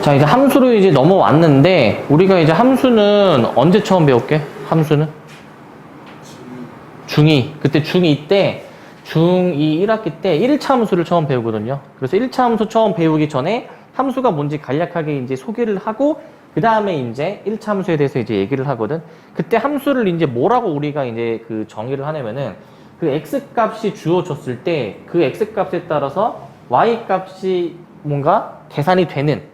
자, 이제 함수로 이제 넘어왔는데, 우리가 이제 함수는 언제 처음 배웠게? 함수는? 중2. 그때 중2 때, 중2 1학기 때 1차 함수를 처음 배우거든요. 그래서 1차 함수 처음 배우기 전에 함수가 뭔지 간략하게 이제 소개를 하고, 그 다음에 이제 1차 함수에 대해서 이제 얘기를 하거든. 그때 함수를 이제 뭐라고 우리가 이제 그 정의를 하냐면은, 그 x 값이 주어졌을 때, 그 x 값에 따라서 y 값이 뭔가 계산이 되는,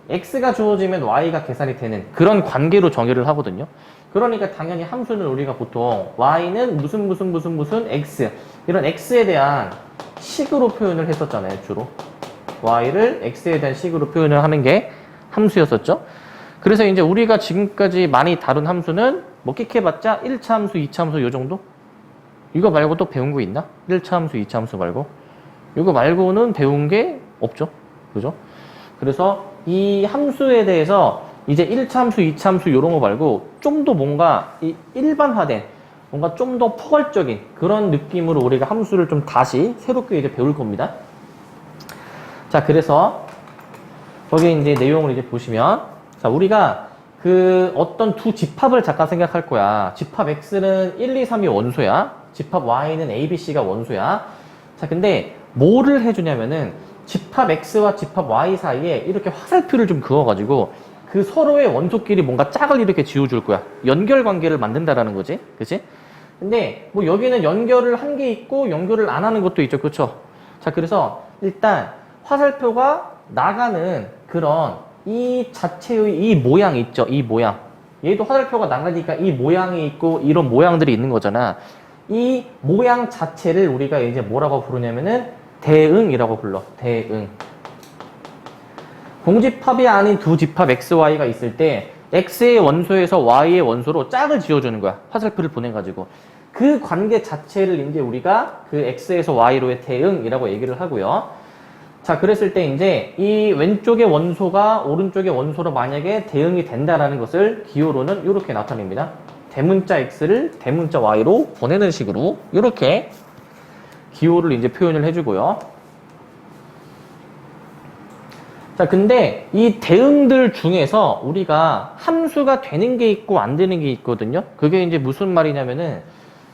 x가 주어지면 y가 계산이 되는 그런 관계로 정의를 하거든요. 그러니까 당연히 함수는 우리가 보통 y는 무슨 x, 이런 x에 대한 식으로 표현을 했었잖아요. 주로 y를 x에 대한 식으로 표현을 하는 게 함수였었죠. 그래서 이제 우리가 지금까지 많이 다룬 함수는 뭐 끽해봤자 1차 함수, 2차 함수 요 정도? 이거 말고 또 배운 거 있나? 1차 함수, 2차 함수 말고 이거 말고는 배운 게 없죠. 그죠? 그래서 이 함수에 대해서 이제 1차 함수, 2차 함수 이런 거 말고 좀 더 뭔가 일반화된 뭔가 좀 더 포괄적인 그런 느낌으로 우리가 함수를 좀 다시 새롭게 이제 배울 겁니다. 자, 그래서 거기 이제 내용을 이제 보시면, 자, 우리가 그 어떤 두 집합을 잠깐 생각할 거야. 집합 X는 1, 2, 3이 원소야. 집합 Y는 A, B, C가 원소야. 자, 근데 뭐를 해주냐면은 집합 X와 집합 Y 사이에 이렇게 화살표를 좀 그어가지고 그 서로의 원소끼리 뭔가 짝을 이렇게 지어줄 거야. 연결 관계를 만든다라는 거지. 그치? 근데 뭐 여기는 연결을 한 게 있고 연결을 안 하는 것도 있죠. 그쵸? 자, 그래서 일단 화살표가 나가는 그런 이 자체의 이 모양 있죠. 이 모양. 얘도 화살표가 나가니까 이 모양이 있고 이런 모양들이 있는 거잖아. 이 모양 자체를 우리가 이제 뭐라고 부르냐면은 대응이라고 불러. 대응. 공집합이 아닌 두 집합 x, y가 있을 때 x의 원소에서 y의 원소로 짝을 지어주는 거야. 화살표를 보내가지고. 그 관계 자체를 이제 우리가 그 x에서 y로의 대응이라고 얘기를 하고요. 자, 그랬을 때 이제 이 왼쪽의 원소가 오른쪽의 원소로 만약에 대응이 된다라는 것을 기호로는 이렇게 나타냅니다. 대문자 x를 대문자 y로 보내는 식으로 이렇게 기호를 이제 표현을 해주고요. 자, 근데 이 대응들 중에서 우리가 함수가 되는 게 있고 안 되는 게 있거든요. 그게 이제 무슨 말이냐면은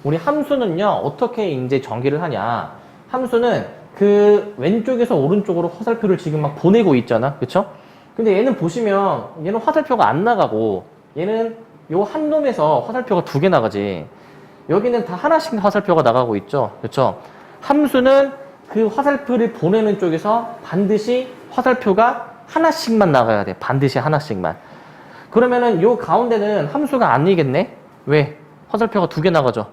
우리 함수는요, 어떻게 이제 전개를 하냐. 함수는 그 왼쪽에서 오른쪽으로 화살표를 지금 막 보내고 있잖아. 그쵸? 근데 얘는 보시면 얘는 화살표가 안 나가고 얘는 요 한 놈에서 화살표가 두 개 나가지. 여기는 다 하나씩 화살표가 나가고 있죠. 그쵸? 함수는 그 화살표를 보내는 쪽에서 반드시 화살표가 하나씩만 나가야 돼. 반드시 하나씩만. 그러면은 요 가운데는 함수가 아니겠네? 왜? 화살표가 두 개 나가죠.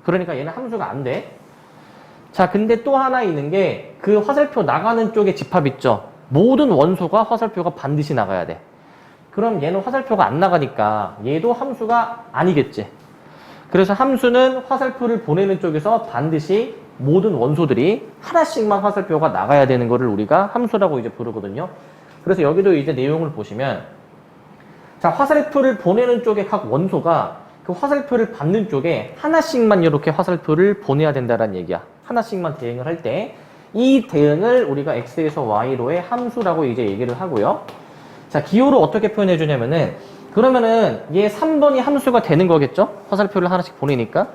그러니까 얘는 함수가 안 돼. 자, 근데 또 하나 있는 게 그 화살표 나가는 쪽에 집합 있죠. 모든 원소가 화살표가 반드시 나가야 돼. 그럼 얘는 화살표가 안 나가니까 얘도 함수가 아니겠지. 그래서 함수는 화살표를 보내는 쪽에서 반드시 모든 원소들이 하나씩만 화살표가 나가야 되는 거를 우리가 함수라고 이제 부르거든요. 그래서 여기도 이제 내용을 보시면, 자, 화살표를 보내는 쪽에 각 원소가 그 화살표를 받는 쪽에 하나씩만 이렇게 화살표를 보내야 된다는 얘기야. 하나씩만 대응을 할 때 이 대응을 우리가 x에서 y로의 함수라고 이제 얘기를 하고요. 자, 기호로 어떻게 표현해 주냐면은, 그러면은 얘 3번이 함수가 되는 거겠죠? 화살표를 하나씩 보내니까.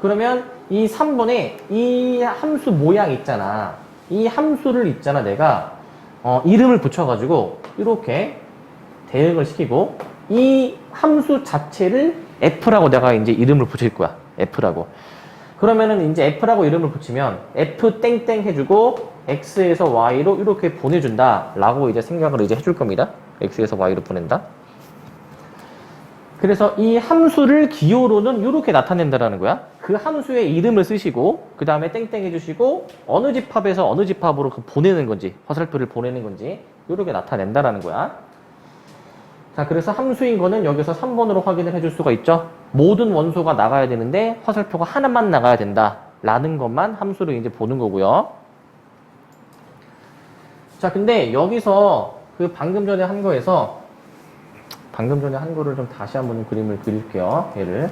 그러면 이 3번에 이 함수 모양 있잖아. 이 함수를 있잖아. 내가 이름을 붙여가지고 이렇게 대응을 시키고 이 함수 자체를 f라고 내가 이제 이름을 붙일 거야. f라고. 그러면은 이제 f라고 이름을 붙이면 f 땡땡 해주고 x에서 y로 이렇게 보내준다 라고 이제 생각을 이제 해줄 겁니다. x에서 y로 보낸다. 그래서 이 함수를 기호로는 이렇게 나타낸다라는 거야. 그 함수의 이름을 쓰시고 그 다음에 땡땡 해주시고 어느 집합에서 어느 집합으로 그 보내는 건지, 화살표를 보내는 건지 이렇게 나타낸다라는 거야. 자, 그래서 함수인 거는 여기서 3번으로 확인을 해줄 수가 있죠. 모든 원소가 나가야 되는데 화살표가 하나만 나가야 된다 라는 것만 함수로 이제 보는 거고요. 자, 근데 여기서 그 방금 전에 한 거를 좀 다시 한번 그림을 그릴게요. 얘를.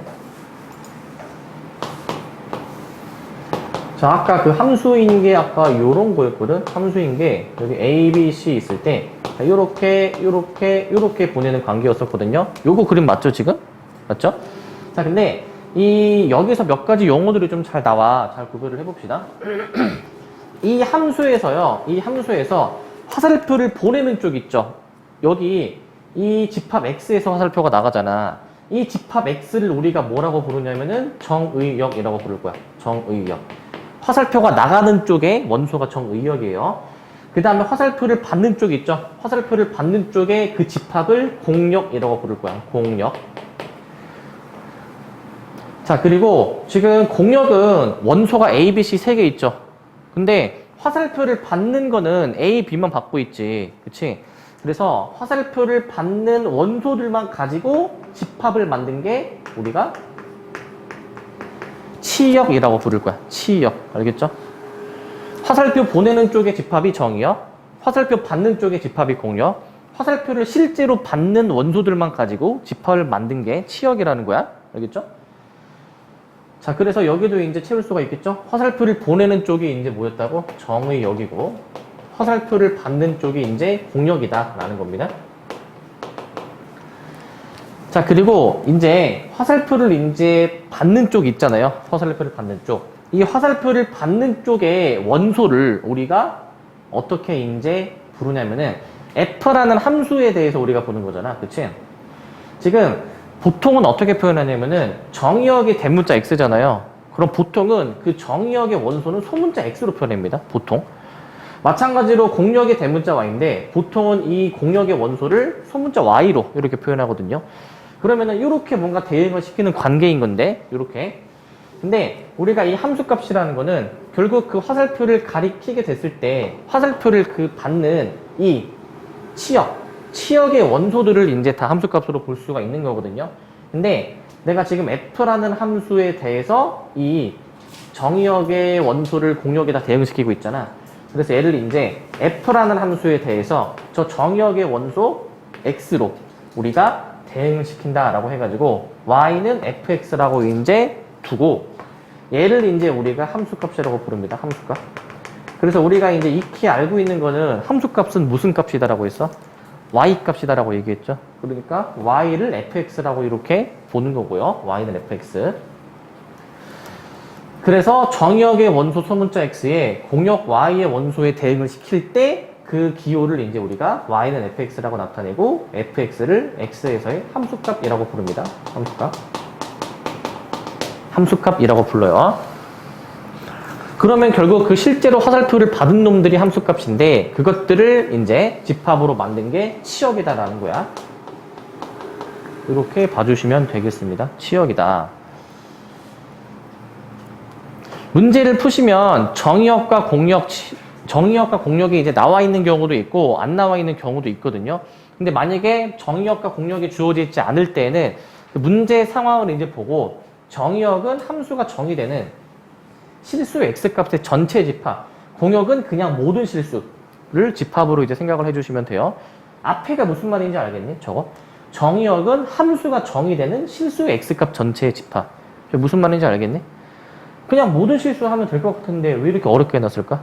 자, 아까 그 함수인 게 아까 요런 거였거든. 함수인 게 여기 A, B, C 있을 때 요렇게 보내는 관계였었거든요. 요거 그림 맞죠, 지금? 맞죠? 자, 근데 여기서 몇 가지 용어들이 좀 잘 나와. 잘 구별을 해봅시다. 이 함수에서 화살표를 보내는 쪽 있죠? 여기 이 집합 X에서 화살표가 나가잖아. 이 집합 X를 우리가 뭐라고 부르냐면은 정의역이라고 부를 거야. 정의역. 화살표가 나가는 쪽에 원소가 정의역이에요. 그 다음에 화살표를 받는 쪽 있죠? 화살표를 받는 쪽에 그 집합을 공역이라고 부를 거야. 공역. 자, 그리고 지금 공역은 원소가 A, B, C 3개 있죠? 근데 화살표를 받는 거는 A, B만 받고 있지. 그치? 그래서 화살표를 받는 원소들만 가지고 집합을 만든 게 우리가 치역이라고 부를 거야. 치역. 알겠죠? 화살표 보내는 쪽의 집합이 정이역, 화살표 받는 쪽의 집합이 공역, 화살표를 실제로 받는 원소들만 가지고 집합을 만든 게 치역이라는 거야. 알겠죠? 자, 그래서 여기도 이제 채울 수가 있겠죠? 화살표를 보내는 쪽이 이제 뭐였다고? 정의역이고, 화살표를 받는 쪽이 이제 공역이다. 라는 겁니다. 자, 그리고 이제 화살표를 이제 받는 쪽 있잖아요. 화살표를 받는 쪽. 이 화살표를 받는 쪽의 원소를 우리가 어떻게 이제 부르냐면은 F라는 함수에 대해서 우리가 보는 거잖아. 그치? 지금 보통은 어떻게 표현하냐면은 정의역이 대문자 X잖아요. 그럼 보통은 그 정의역의 원소는 소문자 X로 표현합니다. 보통. 마찬가지로 공역의 대문자 Y인데 보통은 이 공역의 원소를 소문자 Y로 이렇게 표현하거든요. 그러면은 이렇게 뭔가 대응을 시키는 관계인 건데 이렇게. 근데 우리가 이 함수값이라는 거는 결국 그 화살표를 가리키게 됐을 때 화살표를 그 받는 이 치역의 원소들을 이제 다 함수값으로 볼 수가 있는 거거든요. 근데 내가 지금 F라는 함수에 대해서 이 정의역의 원소를 공역에다 대응시키고 있잖아. 그래서 얘를 이제 F라는 함수에 대해서 저 정의역의 원소 X로 우리가 대응을 시킨다라고 해가지고 Y는 fx라고 이제 두고 얘를 이제 우리가 함수값이라고 부릅니다. 함수값. 그래서 우리가 이제 익히 알고 있는 거는 함수값은 무슨 값이다라고 했어? y 값이다라고 얘기했죠. 그러니까 y를 fx라고 이렇게 보는 거고요. y는 fx. 그래서 정의역의 원소 소문자 x에 공역 y의 원소에 대응을 시킬 때 그 기호를 이제 우리가 y는 fx라고 나타내고 fx를 x에서의 함수값이라고 부릅니다. 함수값이라고 불러요. 그러면 결국 그 실제로 화살표를 받은 놈들이 함수값인데 그것들을 이제 집합으로 만든 게 치역이다라는 거야. 이렇게 봐주시면 되겠습니다. 치역이다. 문제를 푸시면 정의역과 공역이 이제 나와 있는 경우도 있고 안 나와 있는 경우도 있거든요. 근데 만약에 정의역과 공역이 주어져 있지 않을 때는 문제 상황을 이제 보고 정의역은 함수가 정의되는 실수 x값의 전체 집합, 공역은 그냥 모든 실수를 집합으로 이제 생각을 해주시면 돼요. 앞에가 무슨 말인지 알겠니? 저거 정의역은 함수가 정의되는 실수 x값 전체의 집합. 무슨 말인지 알겠니? 그냥 모든 실수하면 될 것 같은데 왜 이렇게 어렵게 해놨을까?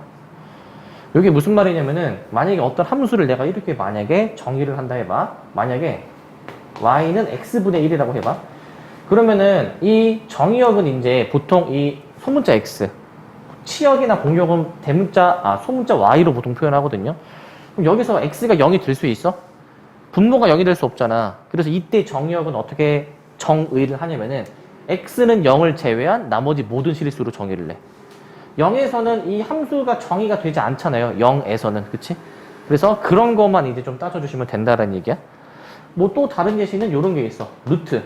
이게 무슨 말이냐면은 만약에 어떤 함수를 내가 이렇게 만약에 정의를 한다 해봐. 만약에 y는 x분의 1이라고 해봐. 그러면은 이 정의역은 이제 보통 이 소문자 x, 치역이나 공역은 소문자 y로 보통 표현하거든요. 그럼 여기서 x가 0이 될 수 있어? 분모가 0이 될 수 없잖아. 그래서 이때 정의역은 어떻게 정의를 하냐면은 x는 0을 제외한 나머지 모든 실수로 정의를 내. 0에서는 이 함수가 정의가 되지 않잖아요. 0에서는. 그치? 그래서 그런 것만 이제 좀 따져주시면 된다는 얘기야. 뭐 또 다른 예시는 이런 게 있어. 루트.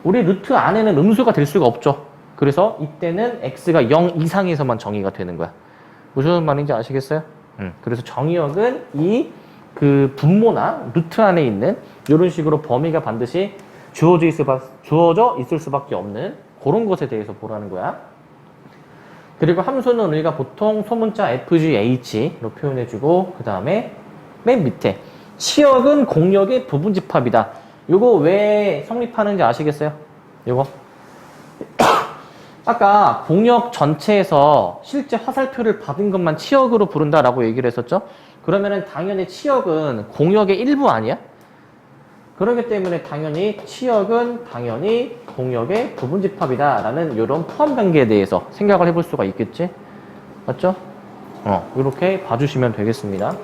우리 루트 안에는 음수가 될 수가 없죠. 그래서 이때는 x가 0 이상에서만 정의가 되는 거야. 무슨 말인지 아시겠어요? 그래서 정의역은 그 분모나 루트 안에 있는 이런 식으로 범위가 반드시 주어져 있을 수밖에 없는 그런 것에 대해서 보라는 거야. 그리고 함수는 우리가 보통 소문자 FGH로 표현해주고 그 다음에 맨 밑에 치역은 공역의 부분집합이다. 요거 왜 성립하는지 아시겠어요? 요거 아까 공역 전체에서 실제 화살표를 받은 것만 치역으로 부른다라고 얘기를 했었죠? 그러면은 당연히 치역은 공역의 일부 아니야? 그렇기 때문에 당연히 치역은 당연히 공역의 부분집합이다라는 이런 포함 관계에 대해서 생각을 해볼 수가 있겠지? 맞죠? 이렇게 봐주시면 되겠습니다.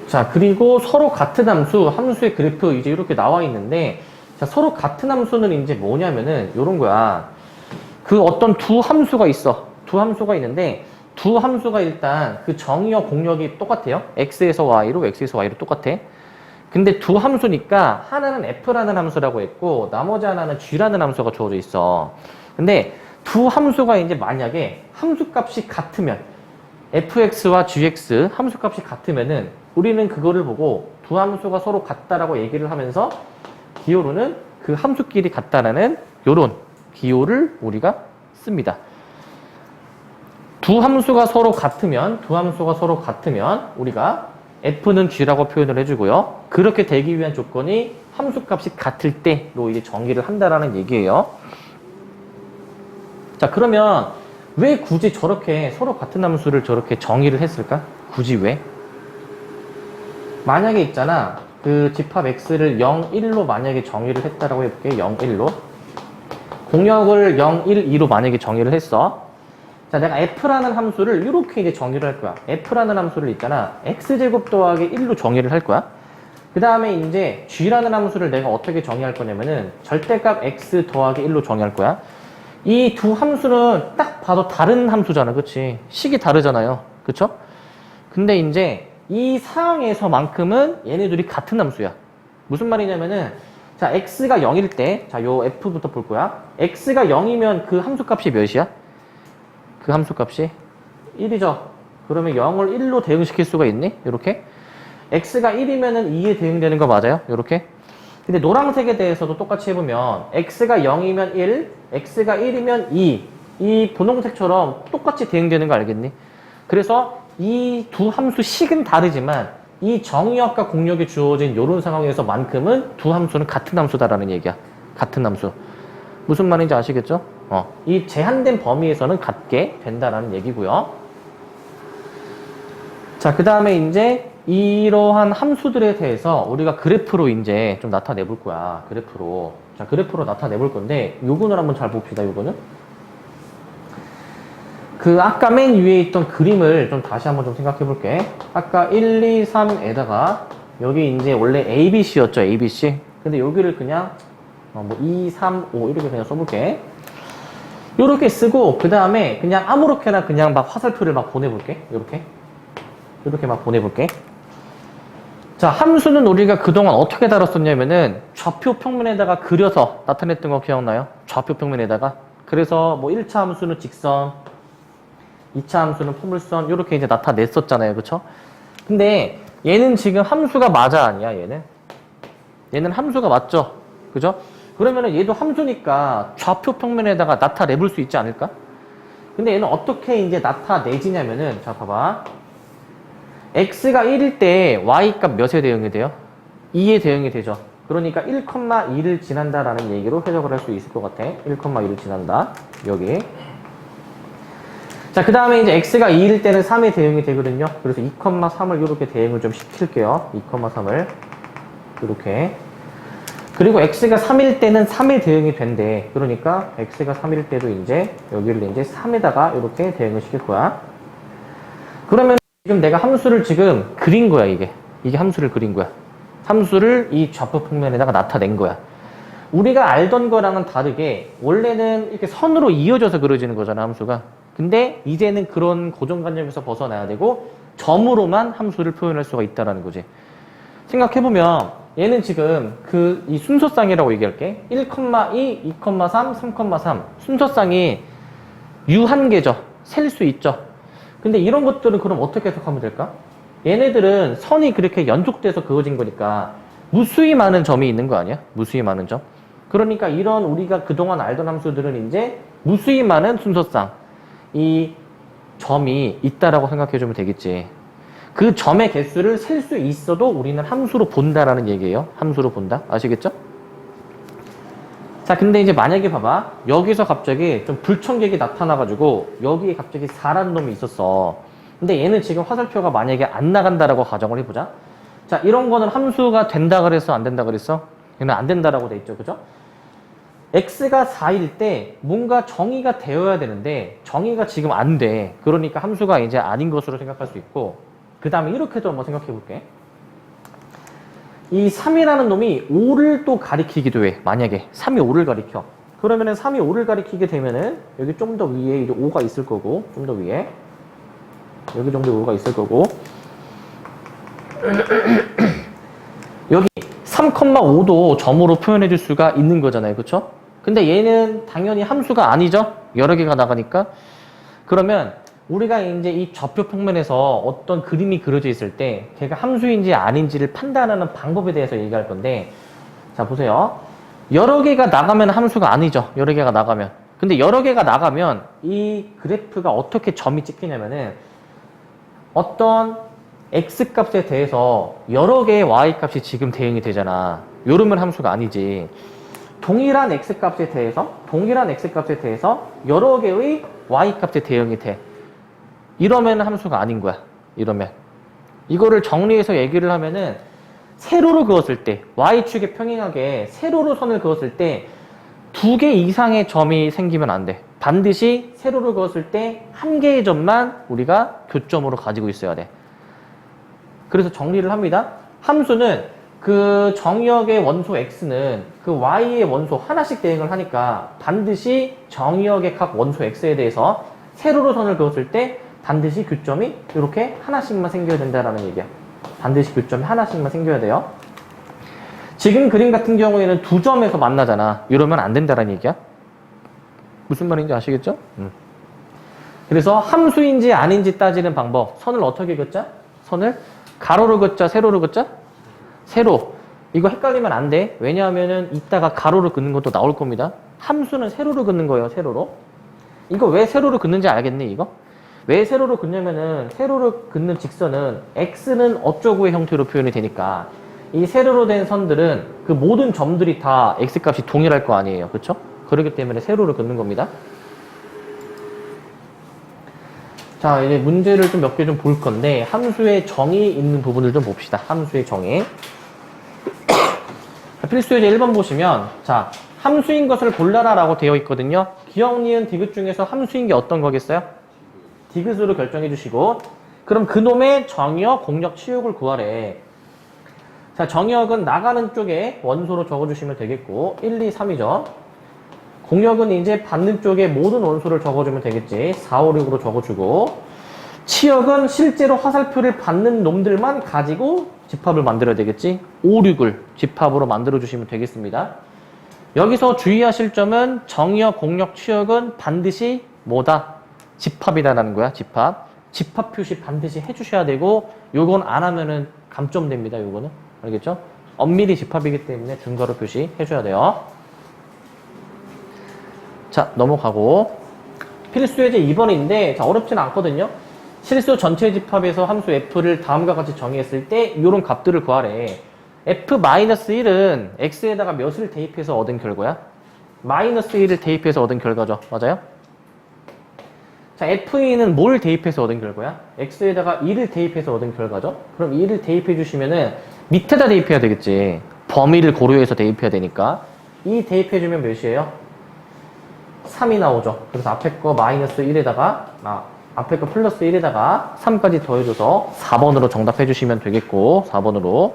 자, 그리고 서로 같은 함수, 함수의 그래프 이제 이렇게 나와 있는데, 자, 서로 같은 함수는 이제 뭐냐면은 요런 거야. 그 어떤 두 함수가 있어. 두 함수가 있는데, 두 함수가 일단 그 정의어 공역이 똑같아요. x에서 y로, x에서 y로 똑같아. 근데 두 함수니까 하나는 f라는 함수라고 했고, 나머지 하나는 g라는 함수가 주어져 있어. 근데 두 함수가 이제 만약에 함수값이 같으면, fx와 gx 함수값이 같으면은 우리는 그거를 보고 두 함수가 서로 같다라고 얘기를 하면서 기호로는 그 함수끼리 같다라는 요런 기호를 우리가 씁니다. 두 함수가 서로 같으면 우리가 f는 g라고 표현을 해주고요. 그렇게 되기 위한 조건이 함수값이 같을 때로 이제 정의를 한다라는 얘기예요. 자, 그러면 왜 굳이 저렇게 서로 같은 함수를 저렇게 정의를 했을까? 굳이 왜? 만약에 있잖아. 그 집합 x를 0, 1로 만약에 정의를 했다라고 해볼게. 0, 1로. 공역을 0, 1, 2로 만약에 정의를 했어. 자, 내가 f라는 함수를 이렇게 이제 정의를 할 거야. f라는 함수를 있잖아. x제곱 더하기 1로 정의를 할 거야. 그 다음에 이제 g라는 함수를 내가 어떻게 정의할 거냐면은 절대값 x 더하기 1로 정의할 거야. 이 두 함수는 딱 봐도 다른 함수잖아. 그치? 식이 다르잖아요. 그쵸? 근데 이제 이 상황에서만큼은 얘네들이 같은 함수야. 무슨 말이냐면은, 자, x가 0일 때, 자, 요 f부터 볼 거야. x가 0이면 그 함수값이 몇이야? 그 함수값이 1이죠. 그러면 0을 1로 대응시킬 수가 있니? 요렇게. x가 1이면은 2에 대응되는 거 맞아요? 요렇게. 근데 노란색에 대해서도 똑같이 해보면 x가 0이면 1, x가 1이면 2. 이 분홍색처럼 똑같이 대응되는 거 알겠니? 그래서 이 두 함수 식은 다르지만 이 정의역과 공역이 주어진 이런 상황에서만큼은 두 함수는 같은 함수다라는 얘기야. 같은 함수. 무슨 말인지 아시겠죠? 이 제한된 범위에서는 같게 된다라는 얘기고요. 자, 그 다음에 이제 이러한 함수들에 대해서 우리가 그래프로 이제 좀 나타내 볼 거야. 그래프로. 자, 그래프로 나타내 볼 건데 요거는 한번 잘 봅시다. 요거는. 그 아까 맨 위에 있던 그림을 좀 다시 한번 좀 생각해 볼게. 아까 1, 2, 3에다가 여기 이제 원래 ABC였죠. ABC. 근데 여기를 그냥 뭐 2, 3, 5 이렇게 그냥 써볼게. 요렇게 쓰고 그 다음에 그냥 아무렇게나 그냥 막 화살표를 막 보내볼게. 요렇게 막 보내볼게. 자, 함수는 우리가 그동안 어떻게 다뤘었냐면은 좌표 평면에다가 그려서 나타냈던 거 기억나요? 좌표 평면에다가. 그래서 뭐 1차 함수는 직선, 2차 함수는 포물선 이렇게 이제 나타냈었잖아요. 그쵸? 근데 얘는 지금 함수가 맞아 아니야? 얘는 함수가 맞죠? 그죠? 그러면은 얘도 함수니까 좌표 평면에다가 나타내볼 수 있지 않을까? 근데 얘는 어떻게 이제 나타내지냐면은 자, 봐봐. x가 1일 때 y값 몇에 대응이 돼요? 2에 대응이 되죠. 그러니까 1,2를 지난다라는 얘기로 해석을 할 수 있을 것 같아. 1,2를 지난다. 여기. 자, 그 다음에 이제 x가 2일 때는 3에 대응이 되거든요. 그래서 2,3을 이렇게 대응을 좀 시킬게요. 2,3을. 이렇게. 그리고 x가 3일 때는 3에 대응이 된대. 그러니까 x가 3일 때도 이제 여기를 이제 3에다가 이렇게 대응을 시킬 거야. 그러면 지금 내가 함수를 지금 그린 거야, 이게. 이게 함수를 그린 거야. 함수를 이 좌표 평면에다가 나타낸 거야. 우리가 알던 거랑은 다르게 원래는 이렇게 선으로 이어져서 그려지는 거잖아, 함수가. 근데 이제는 그런 고정관념에서 벗어나야 되고 점으로만 함수를 표현할 수가 있다는 거지. 생각해보면 얘는 지금 이 순서쌍이라고 얘기할게. 1,2, 2,3, 3,3 순서쌍이 유한계죠. 셀 수 있죠. 근데 이런 것들은 그럼 어떻게 해석하면 될까? 얘네들은 선이 그렇게 연속돼서 그어진 거니까 무수히 많은 점이 있는 거 아니야? 무수히 많은 점. 그러니까 이런 우리가 그동안 알던 함수들은 이제 무수히 많은 순서쌍, 이 점이 있다라고 생각해주면 되겠지. 그 점의 개수를 셀 수 있어도 우리는 함수로 본다라는 얘기예요. 함수로 본다. 아시겠죠? 자, 근데 이제 만약에 봐봐. 여기서 갑자기 좀 불청객이 나타나가지고 여기에 갑자기 4라는 놈이 있었어. 근데 얘는 지금 화살표가 만약에 안 나간다라고 가정을 해보자. 자, 이런 거는 함수가 된다 그랬어, 안 된다 그랬어? 얘는 안 된다라고 돼 있죠, 그죠? x가 4일 때 뭔가 정의가 되어야 되는데 정의가 지금 안 돼. 그러니까 함수가 이제 아닌 것으로 생각할 수 있고, 그 다음에 이렇게도 한번 생각해 볼게. 이 3이라는 놈이 5를 또 가리키기도 해. 만약에 3이 5를 가리켜. 그러면은 3이 5를 가리키게 되면은 여기 좀 더 위에 이제 5가 있을 거고, 좀 더 위에 여기 정도 5가 있을 거고, 여기 3,5도 점으로 표현해 줄 수가 있는 거잖아요, 그쵸? 근데 얘는 당연히 함수가 아니죠? 여러 개가 나가니까. 그러면 우리가 이제 이 좌표 평면에서 어떤 그림이 그려져 있을 때 걔가 함수인지 아닌지를 판단하는 방법에 대해서 얘기할 건데, 자 보세요. 여러 개가 나가면 함수가 아니죠. 여러 개가 나가면. 근데 여러 개가 나가면 이 그래프가 어떻게 점이 찍히냐면은 어떤 x값에 대해서 여러 개의 y값이 지금 대응이 되잖아. 요러면 함수가 아니지. 동일한 x값에 대해서 여러 개의 y값에 대응이 돼. 이러면 함수가 아닌 거야. 이러면. 이거를 정리해서 얘기를 하면은 세로로 그었을 때, y축에 평행하게 세로로 선을 그었을 때 2개 이상의 점이 생기면 안 돼. 반드시 세로로 그었을 때 1개의 점만 우리가 교점으로 가지고 있어야 돼. 그래서 정리를 합니다. 함수는 그 정의역의 원소 x는 그 y의 원소 하나씩 대응을 하니까 반드시 정의역의 각 원소 x에 대해서 세로로 선을 그었을 때 반드시 교점이 이렇게 하나씩만 생겨야 된다는 얘기야. 반드시 교점이 하나씩만 생겨야 돼요. 지금 그림 같은 경우에는 두 점에서 만나잖아. 이러면 안 된다는 얘기야. 무슨 말인지 아시겠죠? 그래서 함수인지 아닌지 따지는 방법. 선을 어떻게 긋자? 선을 가로로 긋자, 세로로 긋자? 세로. 이거 헷갈리면 안 돼. 왜냐하면은 이따가 가로로 긋는 것도 나올 겁니다. 함수는 세로로 긋는 거예요, 세로로. 이거 왜 세로로 긋는지 알겠니, 이거? 왜 세로로 긋냐면은 세로로 긋는 직선은 x는 어쩌고의 형태로 표현이 되니까 이 세로로 된 선들은 그 모든 점들이 다 x값이 동일할 거 아니에요. 그쵸? 그렇기 때문에 세로로 긋는 겁니다. 자, 이제 문제를 좀 몇 개 좀 볼 건데 함수의 정의 있는 부분을 좀 봅시다. 함수의 정의. 필수예제 1번 보시면 자, 함수인 것을 골라라 라고 되어 있거든요. 기역, 니은, 디귿 중에서 함수인 게 어떤 거겠어요? 디귿으로 결정해 주시고, 그럼 그놈의 정의역, 공역, 치역을 구하래. 자, 정의역은 나가는 쪽에 원소로 적어주시면 되겠고 1, 2, 3이죠. 공역은 이제 받는 쪽에 모든 원소를 적어주면 되겠지. 4, 5, 6으로 적어주고, 치역은 실제로 화살표를 받는 놈들만 가지고 집합을 만들어야 되겠지. 5, 6을 집합으로 만들어주시면 되겠습니다. 여기서 주의하실 점은 정의역, 공역, 치역은 반드시 뭐다? 집합이다라는 거야. 집합. 집합 표시 반드시 해주셔야 되고, 요건 안 하면은 감점됩니다. 요거는. 알겠죠? 엄밀히 집합이기 때문에 중괄호 표시 해줘야 돼요. 자, 넘어가고. 필수예제 2번인데, 자, 어렵진 않거든요. 실수 전체 집합에서 함수 f를 다음과 같이 정의했을 때 이런 값들을 구하래. f-1은 x에다가 몇을 대입해서 얻은 결과야? -1을 대입해서 얻은 결과죠. 맞아요? 자, f2는 뭘 대입해서 얻은 결과야? x에다가 2를 대입해서 얻은 결과죠. 그럼 2를 대입해 주시면은 밑에다 대입해야 되겠지. 범위를 고려해서 대입해야 되니까. 2 대입해 주면 몇이에요? 3이 나오죠. 그래서 앞에 거 -1에다가 앞에 거 플러스 1에다가 3까지 더해줘서 4번으로 정답해 주시면 되겠고, 4번으로.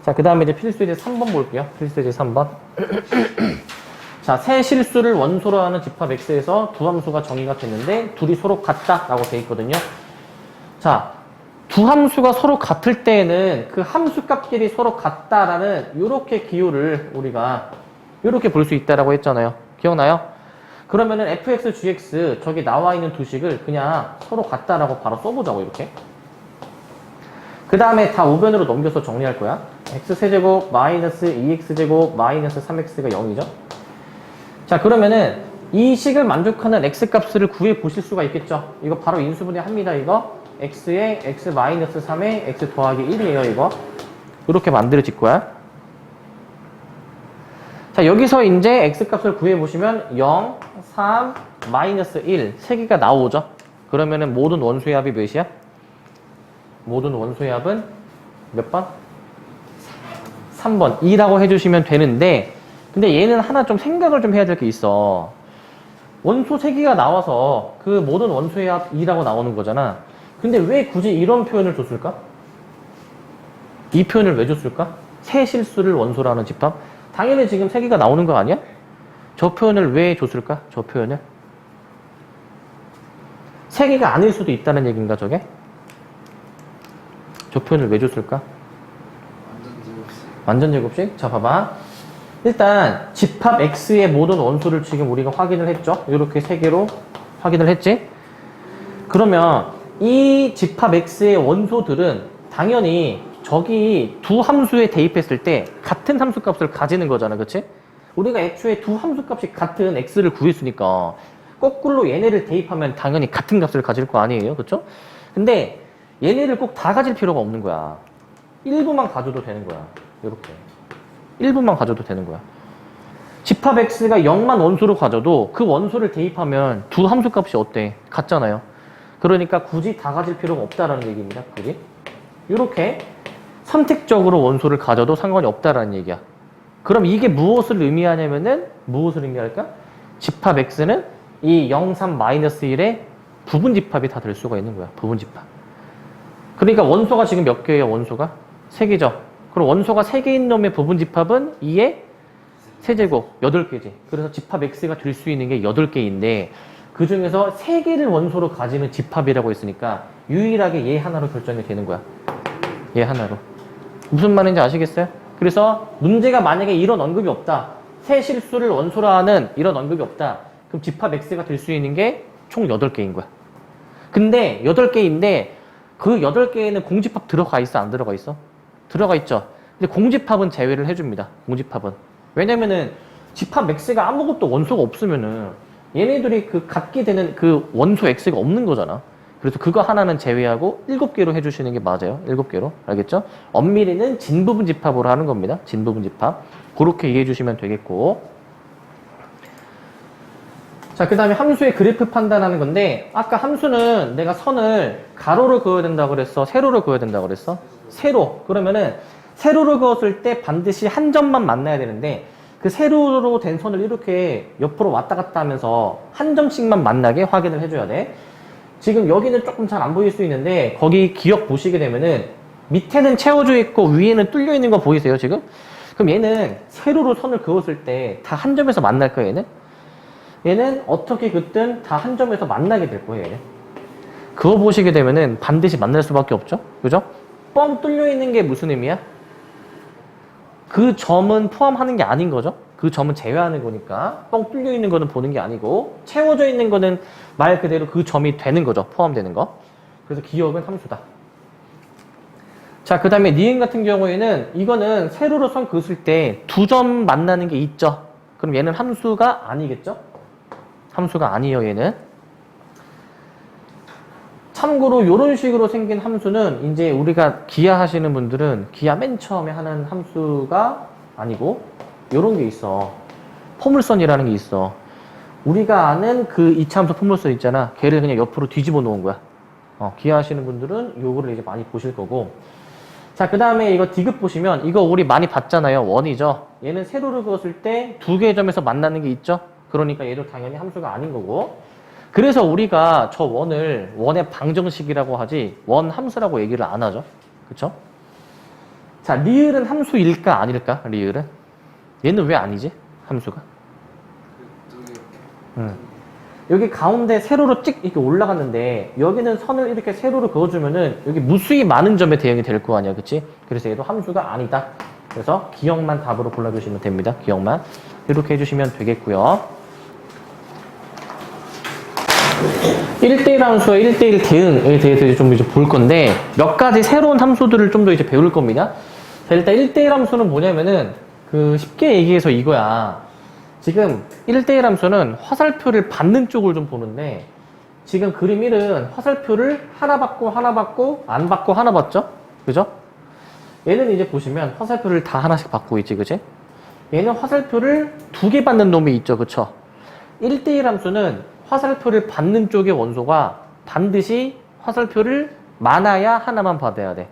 자, 그 다음에 이제 필수예제 3번 볼게요. 필수예제 3번. 자, 세 실수를 원소로 하는 집합 X에서 두 함수가 정의가 됐는데 둘이 서로 같다라고 돼 있거든요. 자, 두 함수가 서로 같을 때에는 그 함수 값끼리 서로 같다라는 이렇게 기호를 우리가 이렇게 볼 수 있다라고 했잖아요. 기억나요? 그러면은 fx, gx 저기 나와 있는 두 식을 그냥 서로 같다라고 바로 써보자고 이렇게. 그 다음에 다 우변으로 넘겨서 정리할 거야. x세제곱 마이너스 2x제곱 마이너스 3x가 0이죠. 자, 그러면은 이 식을 만족하는 x값을 구해 보실 수가 있겠죠. 이거 바로 인수분해 합니다. 이거 x에 x 마이너스 3에 x 더하기 1이에요. 이거 이렇게 만들어질 거야. 자, 여기서 이제 x값을 구해 보시면 0, 3, 마이너스 1 세 개가 나오죠. 그러면은 모든 원소의 합이 몇이야? 모든 원소의 합은 몇 번? 3번. 2라고 해주시면 되는데, 근데 얘는 하나 좀 생각을 좀 해야 될 게 있어. 원소 3개가 나와서 그 모든 원소의 합 2라고 나오는 거잖아. 근데 왜 굳이 이런 표현을 줬을까? 이 표현을 왜 줬을까? 세 실수를 원소라는 집합? 당연히 지금 3개가 나오는 거 아니야? 저 표현을 왜 줬을까? 저 표현을? 3개가 아닐 수도 있다는 얘기인가 저게? 저 표현을 왜 줬을까? 완전 제곱식? 자 봐봐. 일단 집합 X의 모든 원소를 지금 우리가 확인을 했죠? 이렇게 3개로 확인을 했지? 그러면 이 집합 X의 원소들은 당연히 저기 두 함수에 대입했을 때 같은 함수값을 가지는 거잖아, 그치? 우리가 애초에 두 함수값이 같은 X를 구했으니까 거꾸로 얘네를 대입하면 당연히 같은 값을 가질 거 아니에요, 그쵸? 근데 얘네를 꼭 다 가질 필요가 없는 거야. 일부만 가져도 되는 거야. 이렇게. 일부만 가져도 되는 거야. 집합 X가 0만 원소로 가져도 그 원소를 대입하면 두 함수값이 어때? 같잖아요. 그러니까 굳이 다 가질 필요가 없다라는 얘기입니다. 그게. 이렇게 선택적으로 원소를 가져도 상관이 없다라는 얘기야. 그럼 이게 무엇을 의미하냐면은 무엇을 의미할까? 집합 X는 이 0, 3, -1의 부분 집합이 다 될 수가 있는 거야. 부분 집합. 그러니까 원소가 지금 몇 개예요? 원소가? 3개죠. 그럼 원소가 3개인 놈의 부분 집합은 2의 세제곱 8개지. 그래서 집합 X가 될 수 있는 게 8개인데 그 중에서 3개를 원소로 가지는 집합이라고 했으니까 유일하게 얘 하나로 결정이 되는 거야. 얘 하나로. 무슨 말인지 아시겠어요? 그래서 문제가 만약에 이런 언급이 없다. 세 실수를 원소로 하는 이런 언급이 없다. 그럼 집합 X가 될 수 있는 게 총 8개인 거야. 근데 8개인데 그 8개에는 공집합 들어가 있어? 안 들어가 있어? 들어가 있죠. 근데 공집합은 제외를 해줍니다. 공집합은. 왜냐면은 집합 X가 아무것도 원소가 없으면은 얘네들이 그 갖게 되는 그 원소 X가 없는 거잖아. 그래서 그거 하나는 제외하고 7개로 해주시는 게 맞아요. 7개로. 알겠죠? 엄밀히는 진부분 집합으로 하는 겁니다. 진부분 집합. 그렇게 이해해 주시면 되겠고. 자, 그 다음에 함수의 그래프 판단하는 건데, 아까 함수는 내가 선을 가로로 그어야 된다고 그랬어? 세로로 그어야 된다고 그랬어? 세로. 그러면은 세로로 그었을 때 반드시 한 점만 만나야 되는데, 그 세로로 된 선을 이렇게 옆으로 왔다 갔다 하면서 한 점씩만 만나게 확인을 해줘야 돼. 지금 여기는 조금 잘 안 보일 수 있는데, 거기 기억 보시게 되면은 밑에는 채워져 있고 위에는 뚫려 있는 거 보이세요, 지금? 그럼 얘는 세로로 선을 그었을 때 다 한 점에서 만날 거예요, 얘는? 얘는 어떻게 긋든 다 한 점에서 만나게 될 거예요, 얘는. 그거 보시게 되면은 반드시 만날 수밖에 없죠? 그죠? 뻥 뚫려 있는 게 무슨 의미야? 그 점은 포함하는 게 아닌 거죠? 그 점은 제외하는 거니까 뻥 뚫려 있는 거는 보는 게 아니고 채워져 있는 거는 말 그대로 그 점이 되는 거죠. 포함되는 거. 그래서 기억은 함수다. 자, 그 다음에 니은 같은 경우에는 이거는 세로로 선 그었을 때 두 점 만나는 게 있죠. 그럼 얘는 함수가 아니겠죠? 함수가 아니에요, 얘는. 참고로 이런 식으로 생긴 함수는 이제 우리가 기하 하시는 분들은 기하 맨 처음에 하는 함수가 아니고 이런 게 있어. 포물선이라는 게 있어. 우리가 아는 그 이차함수 포물선 있잖아. 걔를 그냥 옆으로 뒤집어 놓은 거야. 기하 하시는 분들은 요거를 이제 많이 보실 거고. 자, 그 다음에 이거 디귿 보시면 이거 우리 많이 봤잖아요. 원이죠. 얘는 세로를 그었을 때 두 개의 점에서 만나는 게 있죠. 그러니까 얘도 당연히 함수가 아닌 거고. 그래서 우리가 저 원의 방정식이라고 하지 원 함수라고 얘기를 안 하죠. 그쵸? 자, 리을은 함수일까 아닐까? 리을은? 얘는 왜 아니지? 함수가? 여기 가운데 세로로 찍 이렇게 올라갔는데 여기는 선을 이렇게 세로로 그어주면은 여기 무수히 많은 점에 대응이 될 거 아니야, 그치? 그래서 얘도 함수가 아니다. 그래서 기억만 답으로 골라주시면 됩니다. 기억만 이렇게 해주시면 되겠고요. 1대1 함수와 1대1 대응에 대해서 좀 이제 볼 건데 몇 가지 새로운 함수들을 좀 더 이제 배울 겁니다. 자, 일단 1대1 함수는 뭐냐면은 그 쉽게 얘기해서 이거야. 지금 1대1 함수는 화살표를 받는 쪽을 좀 보는데 지금 그림 1은 화살표를 하나 받고 하나 받고 안 받고 하나 받죠? 그죠? 얘는 이제 보시면 화살표를 다 하나씩 받고 있지, 그지? 얘는 화살표를 2개 받는 놈이 있죠, 그쵸? 1대1 함수는 화살표를 받는 쪽의 원소가 반드시 화살표를 많아야 하나만 받아야 돼.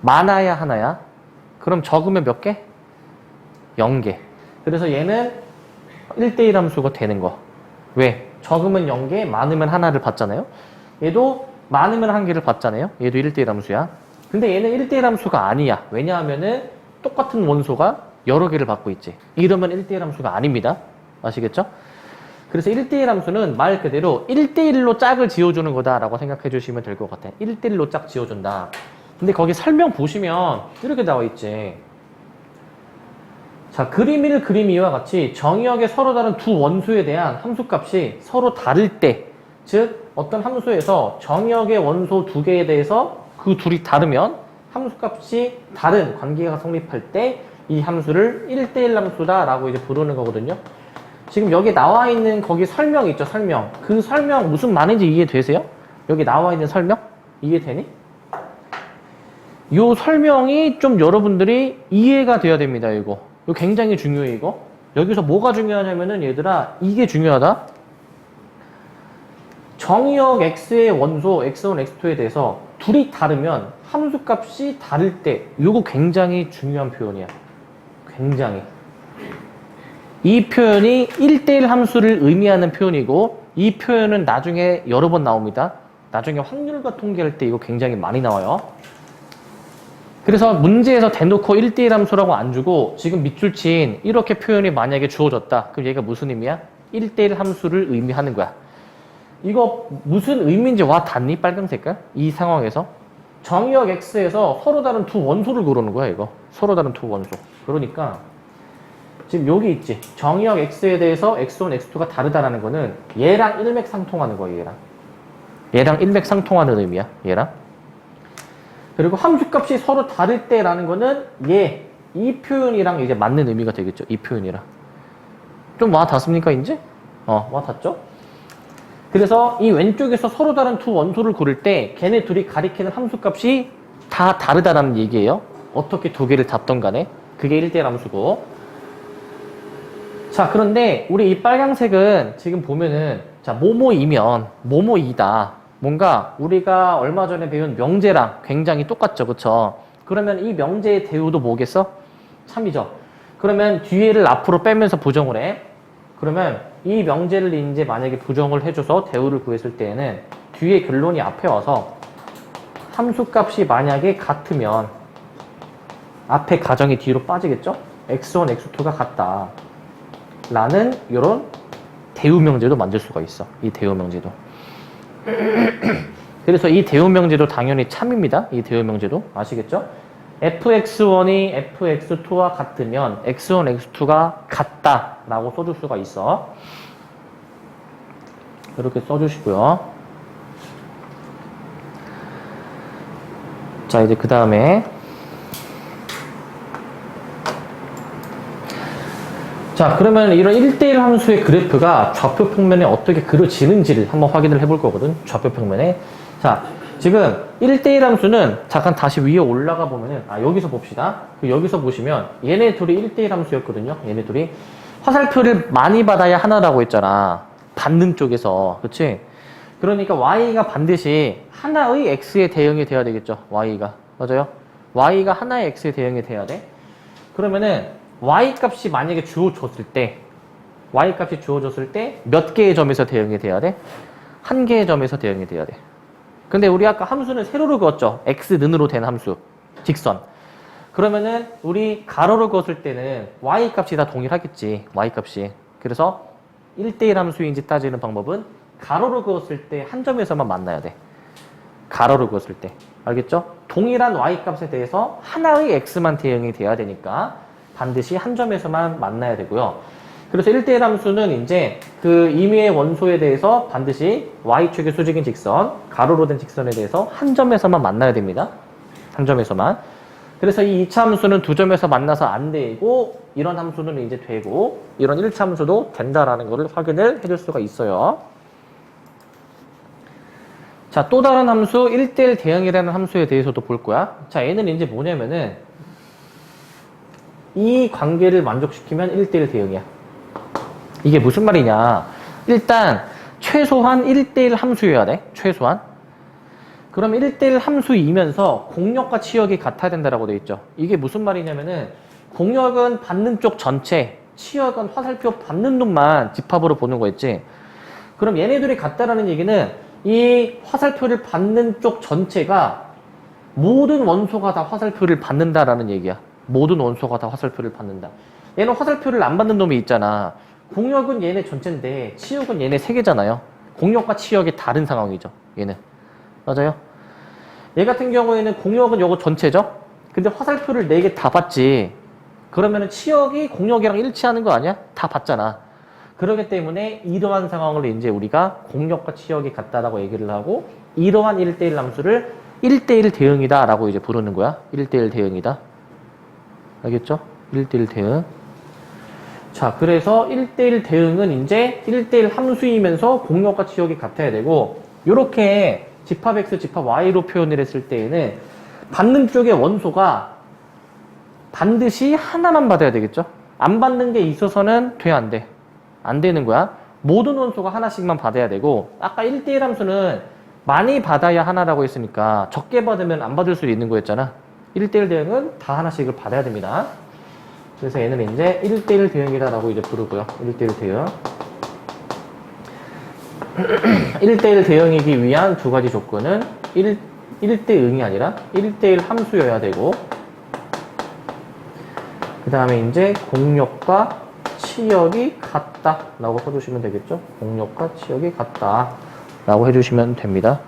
많아야 하나야. 그럼 적으면 몇 개? 0개. 그래서 얘는 1대1 함수가 되는 거. 왜? 적으면 0개, 많으면 하나를 받잖아요. 얘도 많으면 1개를 받잖아요. 얘도 1대1 함수야. 근데 얘는 1대1 함수가 아니야. 왜냐하면은 똑같은 원소가 여러 개를 받고 있지. 이러면 1대1 함수가 아닙니다. 아시겠죠? 그래서 1대1 함수는 말 그대로 1대1로 짝을 지어주는 거다라고 생각해 주시면 될 것 같아. 1대1로 짝 지어준다. 근데 거기 설명 보시면 이렇게 나와 있지. 자, 그림 1, 그림 2와 같이 정의역에 서로 다른 두 원소에 대한 함수값이 서로 다를 때, 즉 어떤 함수에서 정의역의 원소 두 개에 대해서 그 둘이 다르면 함수값이 다른 관계가 성립할 때 이 함수를 1대1 함수다라고 이제 부르는 거거든요. 지금 여기 나와 있는 거기 설명 있죠, 설명. 그 설명 무슨 말인지 이해되세요? 여기 나와 있는 설명? 이해되니? 요 설명이 좀 여러분들이 이해가 돼야 됩니다, 이거. 이거 굉장히 중요해, 이거. 여기서 뭐가 중요하냐면은 얘들아, 이게 중요하다. 정의역 x의 원소 x1, x2에 대해서 둘이 다르면 함수값이 다를 때 이거 굉장히 중요한 표현이야. 굉장히. 이 표현이 1대1 함수를 의미하는 표현이고 이 표현은 나중에 여러 번 나옵니다. 나중에 확률과 통계할 때 이거 굉장히 많이 나와요. 그래서 문제에서 대놓고 1대1 함수라고 안 주고 지금 밑줄 친 이렇게 표현이 만약에 주어졌다. 그럼 얘가 무슨 의미야? 1대1 함수를 의미하는 거야. 이거 무슨 의미인지 와 닿니? 빨간 색깔? 이 상황에서 정의역 x에서 서로 다른 두 원소를 고르는 거야, 이거. 서로 다른 두 원소. 그러니까 지금 여기 있지. 정의역 x에 대해서 x1, x2가 다르다라는 거는 얘랑 일맥상통하는 거야, 얘랑. 얘랑 일맥상통하는 의미야, 얘랑. 그리고 함수값이 서로 다를 때라는 거는 얘, 이 표현이랑 이제 맞는 의미가 되겠죠. 이 표현이랑. 좀 와 닿습니까, 이제? 와 닿죠? 그래서 이 왼쪽에서 서로 다른 두 원소를 고를 때 걔네 둘이 가리키는 함수값이 다 다르다라는 얘기예요. 어떻게 두 개를 잡던 간에. 그게 1대1 함수고. 자, 그런데 우리 이 빨강색은 지금 보면은 자, 뭐뭐이면 뭐뭐이다. 뭔가 우리가 얼마 전에 배운 명제랑 굉장히 똑같죠. 그쵸? 그러면 이 명제의 대우도 뭐겠어? 참이죠. 그러면 뒤에를 앞으로 빼면서 부정을 해. 그러면 이 명제를 이제 만약에 부정을 해줘서 대우를 구했을 때에는 뒤에 결론이 앞에 와서 함수값이 만약에 같으면 앞에 가정이 뒤로 빠지겠죠? x1, x2가 같다. 라는 이런 대우 명제도 만들 수가 있어. 이 대우 명제도. 그래서 이 대우 명제도 당연히 참입니다. 이 대우 명제도. 아시겠죠? fx1이 fx2와 같으면 x1, x2가 같다라고 써줄 수가 있어. 이렇게 써주시고요. 자, 이제 그 다음에 자, 그러면 이런 1대1 함수의 그래프가 좌표 평면에 어떻게 그려지는지를 한번 확인을 해볼 거거든. 좌표 평면에. 자, 지금 1대1 함수는 잠깐 다시 위에 올라가 보면은 여기서 봅시다. 여기서 보시면 얘네 둘이 1대1 함수였거든요. 얘네 둘이 화살표를 많이 받아야 하나라고 했잖아. 받는 쪽에서. 그치? 그러니까 y가 반드시 하나의 x에 대응이 돼야 되겠죠. y가. 맞아요? y가 하나의 x에 대응이 돼야 돼. 그러면은 y 값이 만약에 주어졌을 때 몇 개의 점에서 대응이 돼야 돼? 한 개의 점에서 대응이 돼야 돼. 근데 우리 아까 함수는 세로로 그었죠. x는으로 된 함수. 직선. 그러면은 우리 가로로 그었을 때는 y 값이 다 동일하겠지. y 값이. 그래서 1대1 함수인지 따지는 방법은 가로로 그었을 때 한 점에서만 만나야 돼. 가로로 그었을 때. 알겠죠? 동일한 y 값에 대해서 하나의 x만 대응이 돼야 되니까 반드시 한 점에서만 만나야 되고요. 그래서 1대1 함수는 이제 그 임의의 원소에 대해서 반드시 y축의 수직인 직선, 가로로 된 직선에 대해서 한 점에서만 만나야 됩니다. 한 점에서만. 그래서 이 2차 함수는 두 점에서 만나서 안 되고 이런 함수는 이제 되고 이런 1차 함수도 된다라는 것을 확인을 해줄 수가 있어요. 자, 또 다른 함수 1대1 대응이라는 함수에 대해서도 볼 거야. 자, 얘는 이제 뭐냐면은 이 관계를 만족시키면 1대1 대응이야. 이게 무슨 말이냐. 일단 최소한 1대1 함수여야 돼. 최소한. 그럼 1대1 함수이면서 공력과 치역이 같아야 된다라고 돼 있죠. 이게 무슨 말이냐면은 공력은 받는 쪽 전체, 치역은 화살표 받는 놈만 집합으로 보는 거였지. 그럼 얘네들이 같다라는 얘기는 이 화살표를 받는 쪽 전체가 모든 원소가 다 화살표를 받는다라는 얘기야. 모든 원소가 다 화살표를 받는다. 얘는 화살표를 안 받는 놈이 있잖아. 공력은 얘네 전체인데 치역은 얘네 세 개잖아요. 공력과 치역이 다른 상황이죠. 얘는. 맞아요? 얘 같은 경우에는 공력은 요거 전체죠. 근데 화살표를 4개 다 받지. 그러면은 치역이 공력이랑 일치하는 거 아니야? 다 받잖아. 그러기 때문에 이러한 상황을 이제 우리가 공력과 치역이 같다라고 얘기를 하고 이러한 1대1 함수를 1대1 대응이다 라고 이제 부르는 거야. 1대1 대응이다. 알겠죠? 1대1 대응. 자, 그래서 1대1 대응은 이제 1대1 함수이면서 공력과 치역이 같아야 되고 요렇게 집합 X, 집합 Y로 표현을 했을 때에는 받는 쪽의 원소가 반드시 하나만 받아야 되겠죠? 안 받는 게 있어서는 돼, 안 돼? 안 되는 거야. 모든 원소가 하나씩만 받아야 되고 아까 1대1 함수는 많이 받아야 하나라고 했으니까 적게 받으면 안 받을 수 있는 거였잖아. 1대1 대응은 다 하나씩을 받아야 됩니다. 그래서 얘는 이제 1대1 대응이다라고 이제 부르고요. 1대1 대응. 1대1 대응이기 위한 두 가지 조건은 1대응이 아니라 1대1 함수여야 되고 그 다음에 이제 공력과 치역이 같다 라고 써주시면 되겠죠. 공력과 치역이 같다 라고 해주시면 됩니다.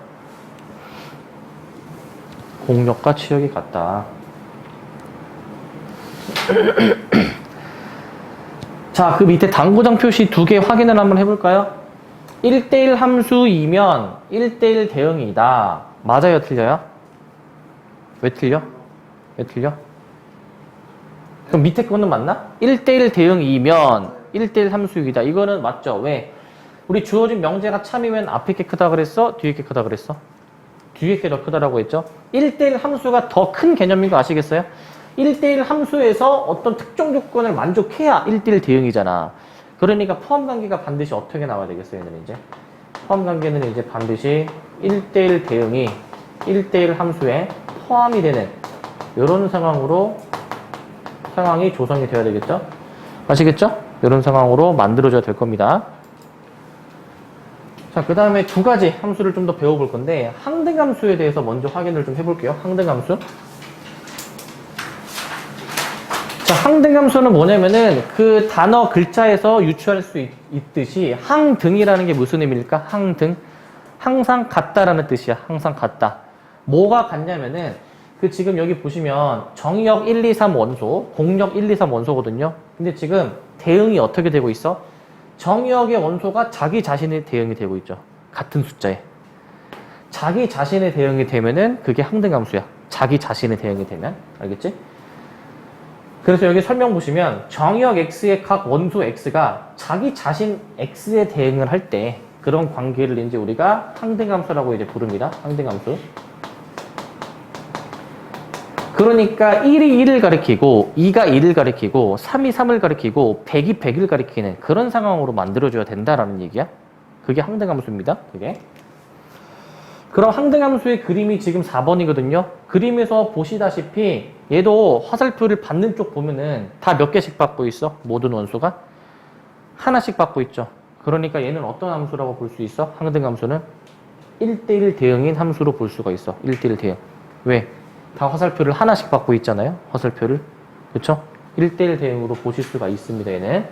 공력과 치역이 같다. 자, 그 밑에 당구장 표시 2개 확인을 한번 해볼까요? 1대1 함수이면 1대1 대응이다. 맞아요? 틀려요? 왜 틀려? 왜 틀려? 그럼 밑에 거는 맞나? 1대1 대응이면 1대1 함수이다. 이거는 맞죠? 왜? 우리 주어진 명제가 참이면 앞에 게 크다 그랬어? 뒤에 게 크다 그랬어? 뒤에 게 더 크다라고 했죠? 1대1 함수가 더 큰 개념인 거 아시겠어요? 1대1 함수에서 어떤 특정 조건을 만족해야 1대1 대응이잖아. 그러니까 포함관계가 반드시 어떻게 나와야 되겠어요? 얘는 이제 포함관계는 이제 반드시 1대1 대응이 1대1 함수에 포함이 되는 이런 상황이 조성이 되어야 되겠죠? 아시겠죠? 이런 상황으로 만들어져야 될 겁니다. 자, 그 다음에 두 가지 함수를 좀 더 배워볼 건데 항등함수에 대해서 먼저 확인을 좀 해볼게요. 항등함수. 자, 항등함수는 뭐냐면은 그 단어 글자에서 유추할 수 있듯이 항등이라는 게 무슨 의미일까? 항등. 항상 같다라는 뜻이야. 항상 같다. 뭐가 같냐면은 그 지금 여기 보시면 정역 1, 2, 3 원소, 공력 1, 2, 3 원소거든요. 근데 지금 대응이 어떻게 되고 있어? 정역의 원소가 자기 자신의 대응이 되고 있죠. 같은 숫자에. 자기 자신의 대응이 되면은 그게 항등함수야. 자기 자신의 대응이 되면. 알겠지? 그래서 여기 설명 보시면 정역 X의 각 원소 X가 자기 자신 X에 대응을 할 때 그런 관계를 이제 우리가 항등함수라고 이제 부릅니다. 항등함수. 그러니까 1이 1을 가리키고 2가 2를 가리키고 3이 3을 가리키고 100이 100을 가리키는 그런 상황으로 만들어줘야 된다라는 얘기야. 그게 항등함수입니다. 그게. 그럼 항등함수의 그림이 지금 4번이거든요. 그림에서 보시다시피 얘도 화살표를 받는 쪽 보면은 다 몇 개씩 받고 있어? 모든 원소가? 하나씩 받고 있죠. 그러니까 얘는 어떤 함수라고 볼 수 있어? 항등함수는 1대1 대응인 함수로 볼 수가 있어. 1대1 대응. 왜? 다 화살표를 하나씩 받고 있잖아요. 화살표를. 그쵸? 1대1 대응으로 보실 수가 있습니다. 얘는.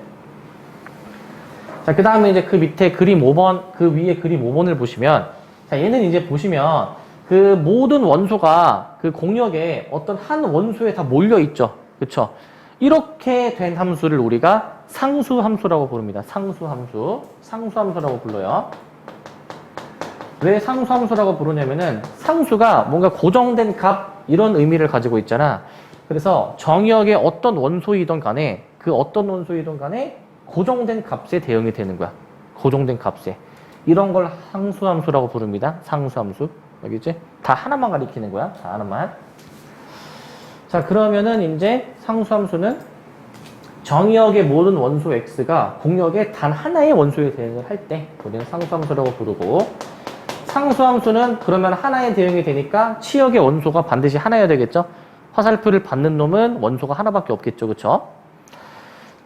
자, 그 다음에 이제 그 밑에 그림 5번, 그 위에 그림 5번을 보시면 자, 얘는 이제 보시면 그 모든 원소가 그 공역에 어떤 한 원소에 다 몰려있죠. 그쵸? 이렇게 된 함수를 우리가 상수함수라고 부릅니다. 상수함수. 상수함수라고 불러요. 왜 상수함수라고 부르냐면은 상수가 뭔가 고정된 값 이런 의미를 가지고 있잖아. 그래서 정역의 어떤 원소이든 간에 그 어떤 원소이든 간에 고정된 값에 대응이 되는 거야. 고정된 값에. 이런 걸 상수함수라고 부릅니다. 상수함수. 알겠지? 다 하나만 가리키는 거야. 다 하나만. 자, 그러면은 이제 상수함수는 정의역의 모든 원소 x가 공역의 단 하나의 원소에 대응을 할 때 우리는 상수함수라고 부르고, 상수함수는 그러면 하나의 대응이 되니까 치역의 원소가 반드시 하나여야 되겠죠? 화살표를 받는 놈은 원소가 하나밖에 없겠죠. 그쵸?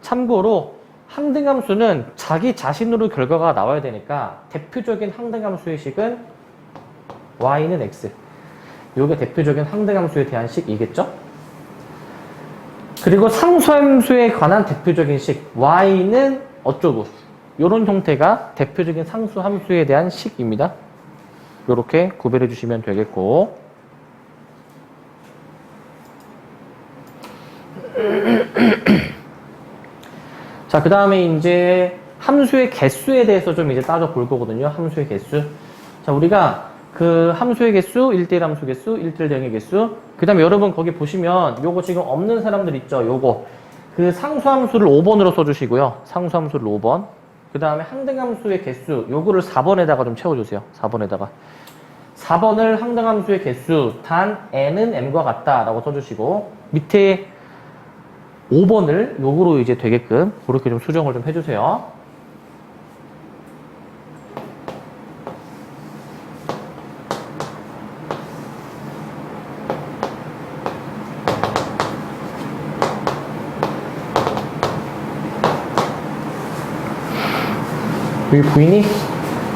참고로 항등함수는 자기 자신으로 결과가 나와야 되니까 대표적인 항등함수의 식은 y는 x. 요게 대표적인 항등함수에 대한 식이겠죠? 그리고 상수함수에 관한 대표적인 식 y는 어쩌고, 요런 형태가 대표적인 상수함수에 대한 식입니다. 요렇게 구별해 주시면 되겠고, 자, 그 다음에 이제 함수의 개수에 대해서 좀 이제 따져볼 거거든요. 함수의 개수. 자, 우리가 그 함수의 개수, 1대1 함수 개수, 1대1 대응의 개수, 그 다음에 여러분 거기 보시면 요거 지금 없는 사람들 있죠? 요거. 그 상수함수를 5번으로 써주시고요. 상수함수를 5번. 그 다음에 항등함수의 개수, 요거를 4번에다가 좀 채워주세요. 4번에다가. 4번을 항등함수의 개수, 단 n은 m과 같다 라고 써주시고, 밑에 5번을 요거로 이제 되게끔 그렇게 좀 수정을 좀 해주세요. 여기 보이니?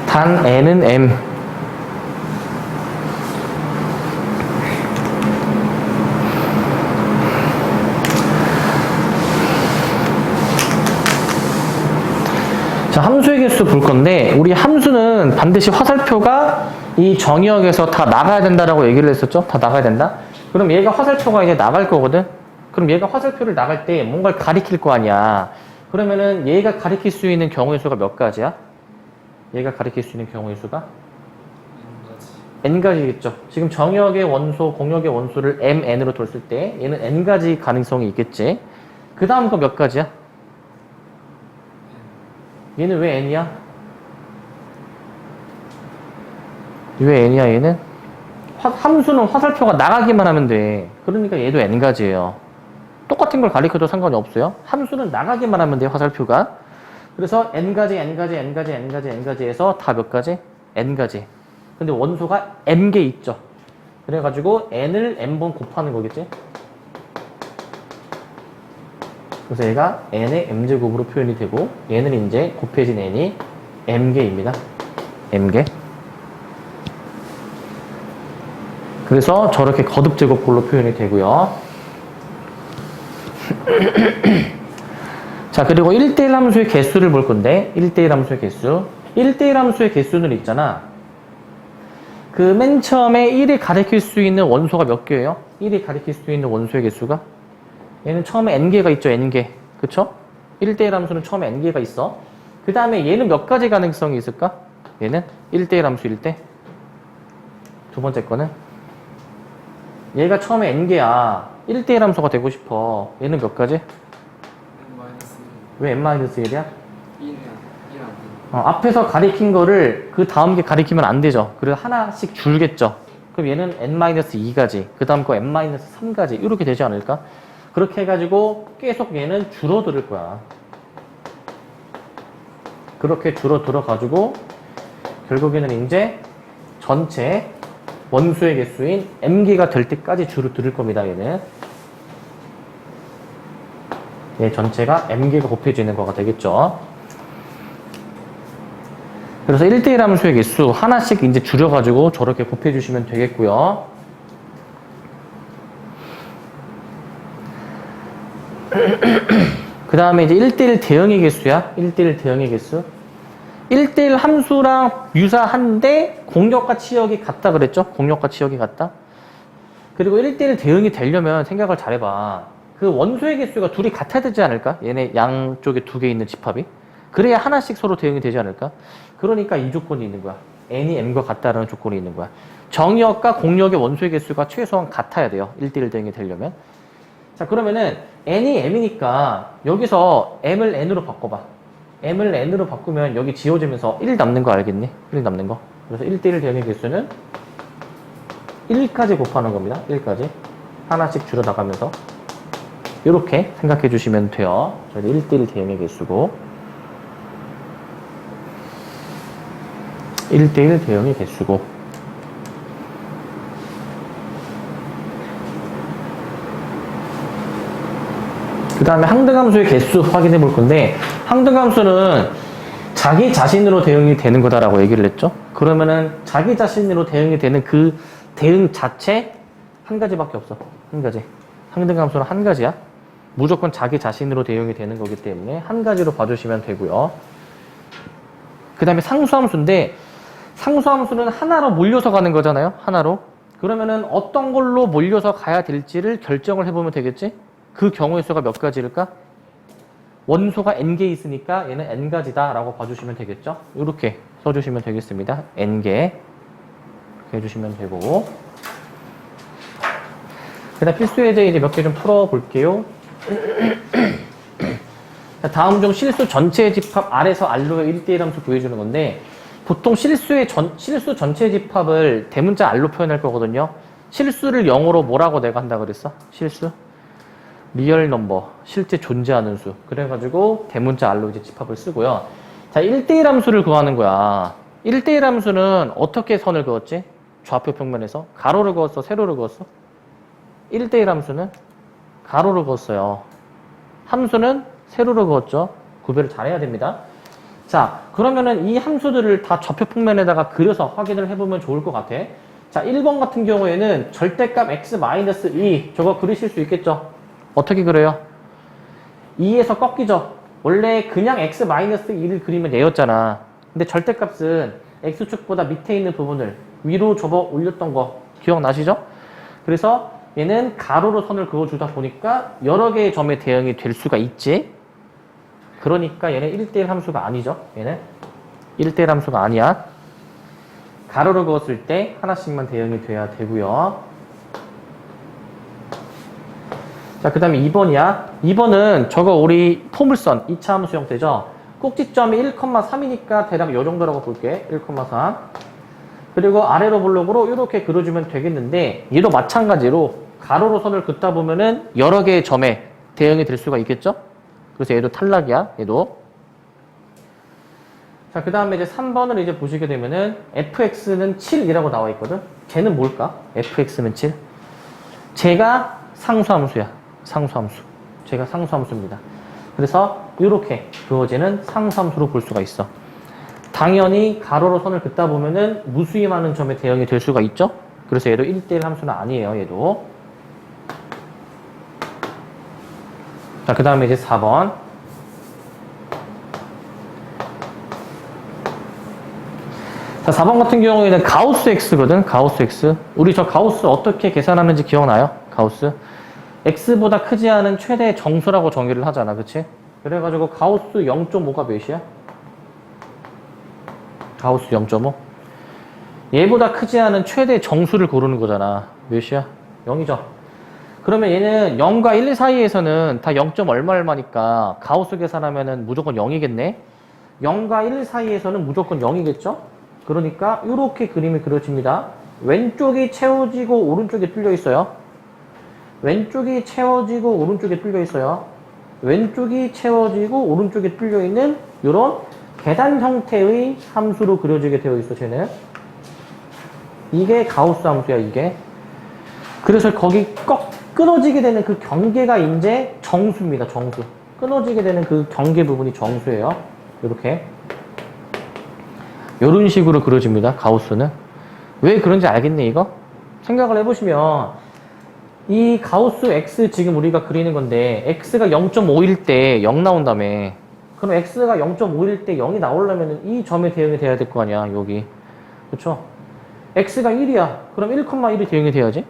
단 n은 m. 자, 함수의 개수 볼 건데, 우리 함수는 반드시 화살표가 이 정의역에서 다 나가야 된다라고 얘기를 했었죠? 다 나가야 된다? 그럼 얘가 화살표가 이제 나갈 거거든? 그럼 얘가 화살표를 나갈 때 뭔가를 가리킬 거 아니야. 그러면은 얘가 가리킬 수 있는 경우의 수가 몇 가지야? 얘가 가리킬 수 있는 경우의 수가? n가지겠죠. 지금 정역의 원소, 공역의 원소를 mn으로 뒀을 때 얘는 n가지 가능성이 있겠지. 그 다음 거 몇 가지야? 얘는 왜 n이야? 왜 n이야 얘는? 함수는 화살표가 나가기만 하면 돼. 그러니까 얘도 n가지예요. 똑같은 걸 가리켜도 상관이 없어요. 함수는 나가기만 하면 돼, 화살표가. 그래서 n가지, n가지, n가지, n가지, n가지에서 다 몇 가지? n가지. 근데 원소가 m개 있죠. 그래가지고 n을 m번 곱하는 거겠지? 그래서 얘가 n의 m제곱으로 표현이 되고, 얘는 이제 곱해진 n이 m개입니다. m개. 그래서 저렇게 거듭제곱꼴로 표현이 되고요. 자, 그리고 1대1 함수의 개수를 볼 건데, 1대1 함수의 개수. 1대1 함수의 개수는 있잖아. 그 맨 처음에 1이 가리킬 수 있는 원소가 몇 개예요? 1이 가리킬 수 있는 원소의 개수가? 얘는 처음에 n개가 있죠, n개. 그쵸? 1대1 함수는 처음에 n개가 있어. 그 다음에 얘는 몇 가지 가능성이 있을까? 얘는 1대1 함수일 때. 두 번째 거는? 얘가 처음에 n개야. 1대1 함수가 되고 싶어. 얘는 몇 가지? 왜 n-1이야? 앞에서 가리킨 거를 그 다음 게 가리키면 안 되죠. 그래서 하나씩 줄겠죠. 그럼 얘는 n-2가지, 그 다음 거 n-3가지 이렇게 되지 않을까? 그렇게 해가지고 계속 얘는 줄어들 거야. 그렇게 줄어들어가지고 결국에는 이제 전체 원소의 개수인 m개가 될 때까지 줄어들 겁니다. 얘는. 얘 전체가 m개가 곱해지는 거가 되겠죠. 그래서 1대1 함수의 개수 하나씩 이제 줄여가지고 저렇게 곱해주시면 되겠고요. 그 다음에 이제 1대1 대응의 개수야. 1대1 대응의 개수. 1대1 함수랑 유사한데 공역과 치역이 같다 그랬죠? 공역과 치역이 같다. 그리고 1대1 대응이 되려면 생각을 잘해봐. 그 원소의 개수가 둘이 같아야 되지 않을까? 얘네 양쪽에 두 개 있는 집합이. 그래야 하나씩 서로 대응이 되지 않을까? 그러니까 이 조건이 있는 거야. n이 m과 같다라는 조건이 있는 거야. 정역과 공역의 원소의 개수가 최소한 같아야 돼요. 1대1 대응이 되려면. 자, 그러면은 n이 m이니까 여기서 m을 n으로 바꿔봐. m을 n으로 바꾸면 여기 지워지면서 1 남는 거 알겠니? 1 남는 거. 그래서 1대1 대응의 개수는 1까지 곱하는 겁니다. 1까지. 하나씩 줄여나가면서. 이렇게 생각해 주시면 돼요. 저희 1대1 대응의 개수고 1대1 대응의 개수고 그 다음에 항등함수의 개수 확인해 볼 건데 항등함수는 자기 자신으로 대응이 되는 거다라고 얘기를 했죠. 그러면은 자기 자신으로 대응이 되는 그 대응 자체 한 가지밖에 없어. 한 가지. 항등함수는 한 가지야. 무조건 자기 자신으로 대응이 되는 거기 때문에 한 가지로 봐주시면 되고요. 그 다음에 상수함수인데 상수함수는 하나로 몰려서 가는 거잖아요. 하나로. 그러면은 어떤 걸로 몰려서 가야 될지를 결정을 해보면 되겠지? 그 경우의 수가 몇 가지일까? 원소가 n개 있으니까 얘는 n가지다 라고 봐주시면 되겠죠? 이렇게 써주시면 되겠습니다. n개 이렇게 해주시면 되고 그 다음 필수 예제 이제 몇 개 좀 풀어볼게요. 다음 중 실수 전체 집합 R에서 R로의 1대1 함수 구해주는 건데 보통 실수 전체 집합을 대문자 R로 표현할 거거든요. 실수를 0으로 뭐라고 내가 한다 그랬어? 실수? 리얼 넘버, 실제 존재하는 수. 그래가지고 대문자 R로 이제 집합을 쓰고요. 자, 1대1 함수를 구하는 거야. 1대1 함수는 어떻게 선을 그었지? 좌표 평면에서 가로를 그었어, 세로를 그었어? 1대1 함수는 가로를 그었어요. 함수는 세로를 그었죠. 구별을 잘해야 됩니다. 자, 그러면은 이 함수들을 다 좌표 평면에다가 그려서 확인을 해보면 좋을 것 같아. 자, 1번 같은 경우에는 절대값 x-2 저거 그리실 수 있겠죠? 어떻게 그려요? 2에서 꺾이죠? 원래 그냥 x-2를 그리면 얘였잖아. 근데 절대값은 x축보다 밑에 있는 부분을 위로 접어 올렸던 거 기억나시죠? 그래서 얘는 가로로 선을 그어주다 보니까 여러 개의 점에 대응이 될 수가 있지. 그러니까 얘는 1대1 함수가 아니죠. 얘는 1대1 함수가 아니야. 가로로 그었을 때 하나씩만 대응이 돼야 되고요. 자, 그 다음에 2번이야. 2번은 저거 우리 포물선 2차 함수 형태죠. 꼭지점이 1,3이니까 대략 요 정도라고 볼게. 1,3. 그리고 아래로 블록으로 이렇게 그려주면 되겠는데 얘도 마찬가지로 가로로 선을 긋다 보면은 여러 개의 점에 대응이 될 수가 있겠죠? 그래서 얘도 탈락이야. 얘도. 자, 그 다음에 이제 3번을 이제 보시게 되면은 fx는 7이라고 나와 있거든. 쟤는 뭘까? fx는 7. 쟤가 상수함수야. 상수함수. 쟤가 상수함수입니다. 그래서 이렇게 그어지는 상수함수로 볼 수가 있어. 당연히 가로로 선을 긋다 보면은 무수히 많은 점에 대응이 될 수가 있죠? 그래서 얘도 1대1 함수는 아니에요. 얘도. 자, 그 다음에 이제 4번. 자, 4번 같은 경우에는 가우스 x거든. 가우스 x. 우리 저 가우스 어떻게 계산하는지 기억나요? 가우스. x보다 크지 않은 최대 정수라고 정의를 하잖아. 그치? 그래가지고 가우스 0.5가 몇이야? 가우스 0.5. 얘보다 크지 않은 최대 정수를 고르는 거잖아. 몇이야? 0이죠. 그러면 얘는 0과 1 사이에서는 다 0. 얼마니까 가우스 계산하면은 무조건 0이겠네. 0과 1 사이에서는 무조건 0이겠죠. 그러니까 이렇게 그림이 그려집니다. 왼쪽이 채워지고 오른쪽이 뚫려 있어요. 왼쪽이 채워지고 오른쪽이 뚫려 있어요. 왼쪽이 채워지고 오른쪽이 뚫려 있는 이런 계단 형태의 함수로 그려지게 되어 있어. 쟤는 이게 가우스 함수야. 이게. 그래서 거기 끊어지게 되는 그 경계가 이제 정수입니다. 정수. 끊어지게 되는 그 경계 부분이 정수예요. 이렇게. 이런 식으로 그려집니다. 가우스는. 왜 그런지 알겠네, 이거? 생각을 해보시면 이 가우스 x 지금 우리가 그리는 건데 x가 0.5일 때 0 나온다며. 그럼 x가 0.5일 때 0이 나오려면 이 점에 대응이 돼야 될 거 아니야. 여기. 그쵸? x가 1이야. 그럼 1,1이 대응이 돼야지.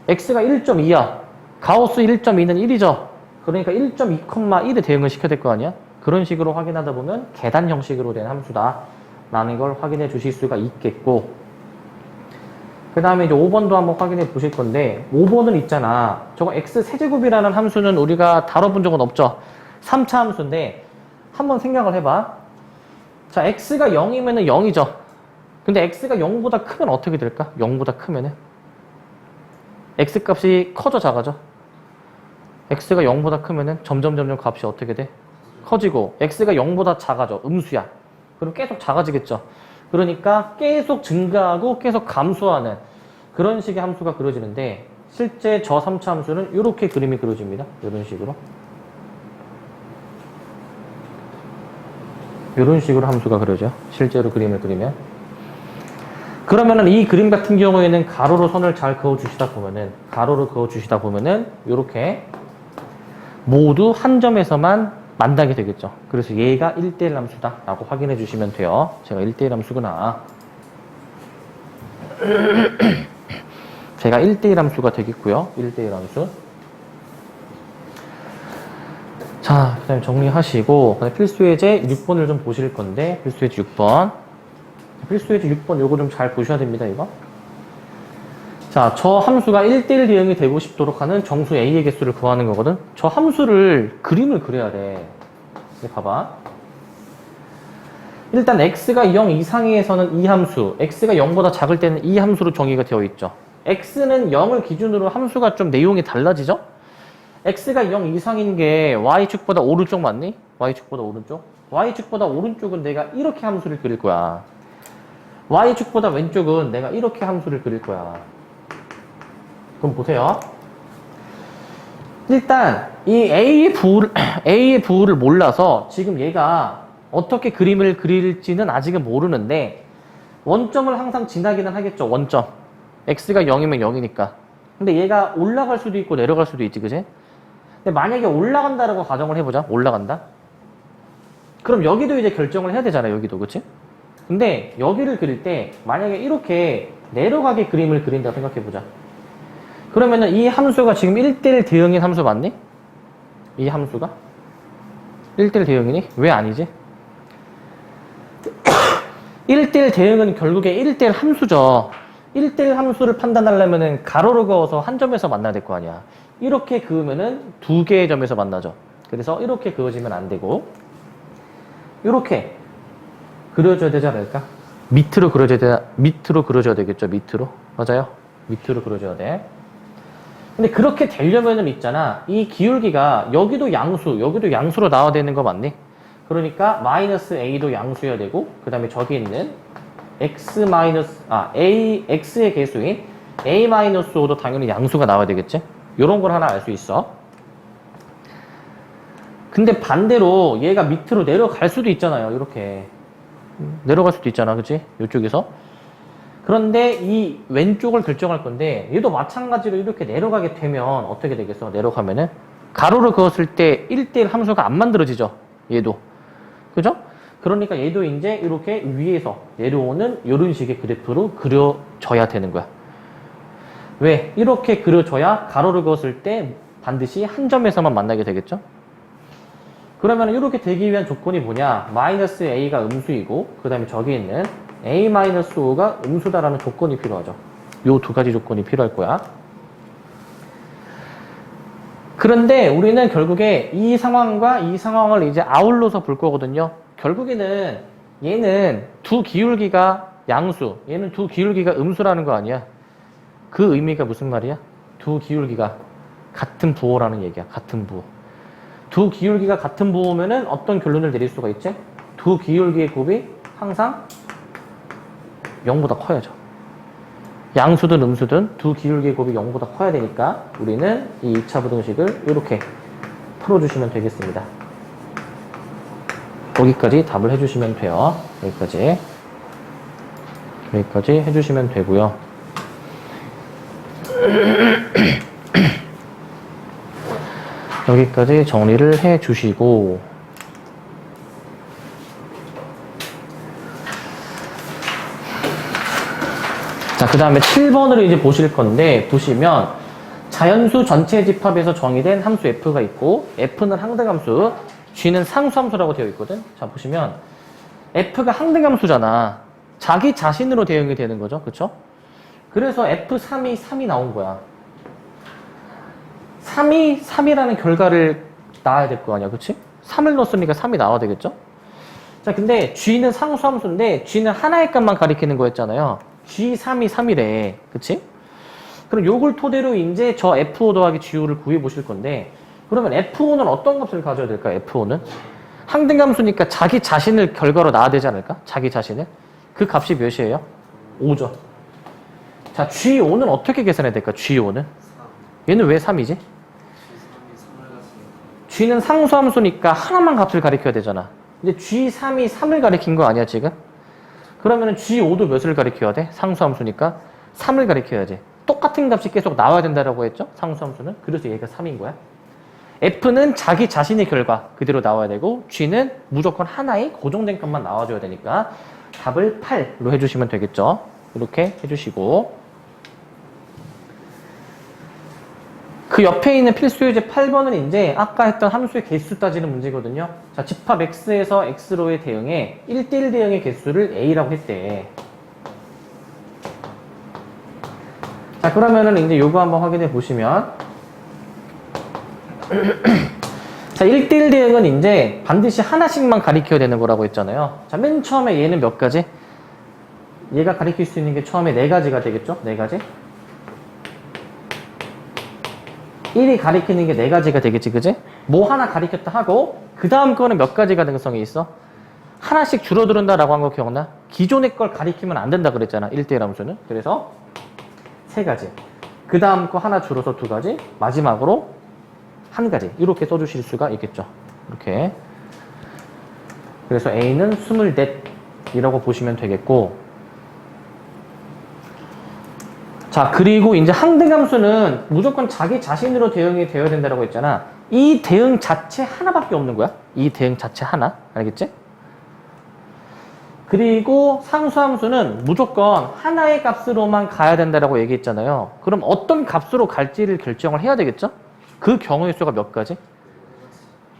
x가 1.2야. 가우스 1.2는 1이죠. 그러니까 1.2,1에 대응을 시켜야 될 거 아니야? 그런 식으로 확인하다 보면 계단 형식으로 된 함수다 라는 걸 확인해 주실 수가 있겠고, 그 다음에 이제 5번도 한번 확인해 보실 건데 5번은 있잖아. 저거 x 세제곱이라는 함수는 우리가 다뤄본 적은 없죠. 3차 함수인데 한번 생각을 해봐. 자, x가 0이면은 0이죠. 근데 x가 0보다 크면 어떻게 될까? 0보다 크면은 x 값이 커져 작아져? x가 0보다 크면은 점점 값이 어떻게 돼? 커지고 x가 0보다 작아져. 음수야. 그럼 계속 작아지겠죠. 그러니까 계속 증가하고 계속 감소하는 그런 식의 함수가 그려지는데 실제 저 3차 함수는 이렇게 그림이 그려집니다. 이런 식으로. 이런 식으로 함수가 그려져. 실제로 그림을 그리면. 그러면은 이 그림 같은 경우에는 가로로 선을 잘 그어주시다 보면은 이렇게 모두 한 점에서만 만나게 되겠죠. 그래서 얘가 1대1 함수다 라고 확인해 주시면 돼요. 제가 1대1 함수구나. 제가 1대1 함수가 되겠고요. 1대1 함수. 자, 그 다음에 정리하시고 필수 예제 6번을 좀 보실 건데 필수 예제 6번. 필수 예제 6번 요거 좀 잘 보셔야 됩니다. 이거. 자, 저 함수가 1대1 대응이 되고 싶도록 하는 정수 A의 개수를 구하는 거거든. 저 함수를 그림을 그려야 돼. 봐봐. 일단 x가 0 이상에서는 이 함수, x가 0보다 작을 때는 이 함수로 정의가 되어 있죠. x는 0을 기준으로 함수가 좀 내용이 달라지죠? x가 0 이상인 게 y축보다 오른쪽 맞니? y축보다 오른쪽? y축보다 오른쪽은 내가 이렇게 함수를 그릴 거야. y축보다 왼쪽은 내가 이렇게 함수를 그릴 거야. 그럼 보세요. 일단 이 A의 부호를 몰라서 지금 얘가 어떻게 그림을 그릴지는 아직은 모르는데 원점을 항상 지나기는 하겠죠. 원점. x가 0이면 0이니까. 근데 얘가 올라갈 수도 있고 내려갈 수도 있지, 그지? 근데 만약에 올라간다라고 가정을 해보자. 올라간다. 그럼 여기도 이제 결정을 해야 되잖아, 여기도, 그치? 근데 여기를 그릴 때 만약에 이렇게 내려가게 그림을 그린다 생각해보자. 그러면은 이 함수가 지금 1대1 대응인 함수 맞니? 이 함수가? 1대1 대응이니? 왜 아니지? 1대1 대응은 결국에 1대1 함수죠. 1대1 함수를 판단하려면은 가로로 그어서 한 점에서 만나야 될 거 아니야. 이렇게 그으면은 두 개의 점에서 만나죠. 그래서 이렇게 그어지면 안 되고 이렇게 그려줘야 되지 않을까? 밑으로 그려줘야 되겠죠. 밑으로. 맞아요. 밑으로 그려줘야 돼. 근데 그렇게 되려면은 있잖아. 이 기울기가 여기도 양수로 나와야 되는 거 맞니? 그러니까 마이너스 a도 양수여야 되고 그 다음에 저기 있는 x의 개수인 a-5도 당연히 양수가 나와야 되겠지? 요런 걸 하나 알 수 있어. 근데 반대로 얘가 밑으로 내려갈 수도 있잖아요. 이렇게. 내려갈 수도 있잖아. 그치? 이쪽에서. 그런데 이 왼쪽을 결정할 건데 얘도 마찬가지로 이렇게 내려가게 되면 어떻게 되겠어? 내려가면은 가로로 그었을 때 1대1 함수가 안 만들어지죠. 얘도. 그죠? 그러니까 얘도 이제 이렇게 위에서 내려오는 이런 식의 그래프로 그려져야 되는 거야. 왜? 이렇게 그려져야 가로를 그었을 때 반드시 한 점에서만 만나게 되겠죠? 그러면 이렇게 되기 위한 조건이 뭐냐? 마이너스 a가 음수이고 그 다음에 저기 있는 a-5가 음수다라는 조건이 필요하죠. 요 두 가지 조건이 필요할 거야. 그런데 우리는 결국에 이 상황과 이 상황을 이제 아울러서 볼 거거든요. 결국에는 얘는 두 기울기가 양수, 얘는 두 기울기가 음수라는 거 아니야. 그 의미가 무슨 말이야? 두 기울기가 같은 부호라는 얘기야. 같은 부호. 두 기울기가 같은 부호면은 어떤 결론을 내릴 수가 있지? 두 기울기의 곱이 항상 0보다 커야죠. 양수든 음수든 두 기울기의 곱이 0보다 커야 되니까 우리는 이 2차 부등식을 이렇게 풀어주시면 되겠습니다. 여기까지 답을 해주시면 돼요. 여기까지 해주시면 되고요. 여기까지 정리를 해주시고 자, 그 다음에 7번으로 이제 보실 건데 보시면 자연수 전체 집합에서 정의된 함수 f가 있고 f는 항등함수, g는 상수함수라고 되어 있거든. 자, 보시면 f가 항등함수잖아. 자기 자신으로 대응이 되는 거죠. 그쵸? 그래서 f3이 3이 나온 거야. 3이 3이라는 결과를 낳아야 될 거 아니야. 그치? 3을 넣었으니까 3이 나와야 되겠죠? 자, 근데 g는 상수함수인데 g는 하나의 값만 가리키는 거였잖아요. G3이 3이래. 그치? 그럼 요걸 토대로 이제 저 F5 더하기 GO를 구해 보실 건데 그러면 F5는 어떤 값을 가져야 될까요? F5는? 항등함수니까 자기 자신을 결과로 놔야 되지 않을까? 자기 자신을. 그 값이 몇이에요? 5죠. 자, G5는 어떻게 계산해야 될까? G5는? 얘는 왜 3이지? G는 상수함수니까 하나만 값을 가리켜야 되잖아. 근데 G3이 3을 가리킨 거 아니야, 지금? 그러면은 G5도 몇을 가리켜야 돼? 상수함수니까 3을 가리켜야지. 똑같은 값이 계속 나와야 된다라고 했죠? 상수함수는. 그래서 얘가 3인 거야. F는 자기 자신의 결과 그대로 나와야 되고 G는 무조건 하나의 고정된 값만 나와줘야 되니까 답을 8로 해주시면 되겠죠. 이렇게 해주시고 그 옆에 있는 필수 예제 8번은 이제 아까 했던 함수의 개수 따지는 문제거든요. 자, 집합 X에서 X로의 대응에 1대1 대응의 개수를 A라고 했대. 자, 그러면은 이제 요거 한번 확인해 보시면 자, 1대1 대응은 이제 반드시 하나씩만 가리켜야 되는 거라고 했잖아요. 자, 맨 처음에 얘는 몇 가지? 얘가 가리킬 수 있는 게 처음에 4가지가 되겠죠? 4가지? 1이 가리키는 게 4가지가 되겠지, 그지? 뭐 하나 가리켰다 하고 그 다음 거는 몇 가지가 가능성이 있어? 하나씩 줄어든다라고 한 거 기억나? 기존의 걸 가리키면 안 된다 그랬잖아, 1대1 함수는. 그래서 3가지. 그 다음 거 하나 줄어서 2가지. 마지막으로 1가지. 이렇게 써주실 수가 있겠죠. 이렇게. 그래서 A는 24이라고 보시면 되겠고. 자, 그리고 이제 항등함수는 무조건 자기 자신으로 대응이 되어야 된다고 했잖아. 이 대응 자체 하나밖에 없는 거야. 이 대응 자체 하나. 알겠지? 그리고 상수함수는 무조건 하나의 값으로만 가야 된다고 얘기했잖아요. 그럼 어떤 값으로 갈지를 결정을 해야 되겠죠? 그 경우의 수가 몇 가지?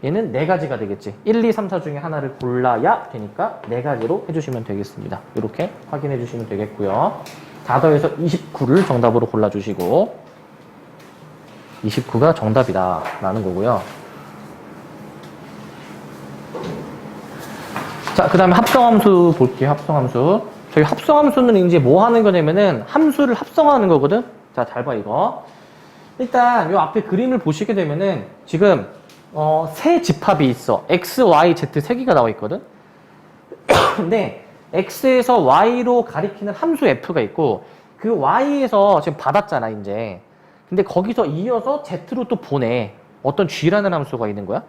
얘는 4가지가 되겠지. 1, 2, 3, 4 중에 하나를 골라야 되니까 4가지로 해주시면 되겠습니다. 이렇게 확인해 주시면 되겠고요. 다 더해서 29를 정답으로 골라주시고 29가 정답이다 라는 거고요. 자, 그 다음에 합성함수 볼게요. 합성함수. 저희 합성함수는 이제 뭐 하는 거냐면은 함수를 합성하는 거거든. 자, 잘 봐 이거. 일단 요 앞에 그림을 보시게 되면은 지금 세 집합이 있어. X, Y, Z 3개가 나와 있거든. 근데 X에서 Y로 가리키는 함수 F가 있고 그 Y에서 지금 받았잖아 이제. 근데 거기서 이어서 Z로 또 보내. 어떤 G라는 함수가 있는 거야.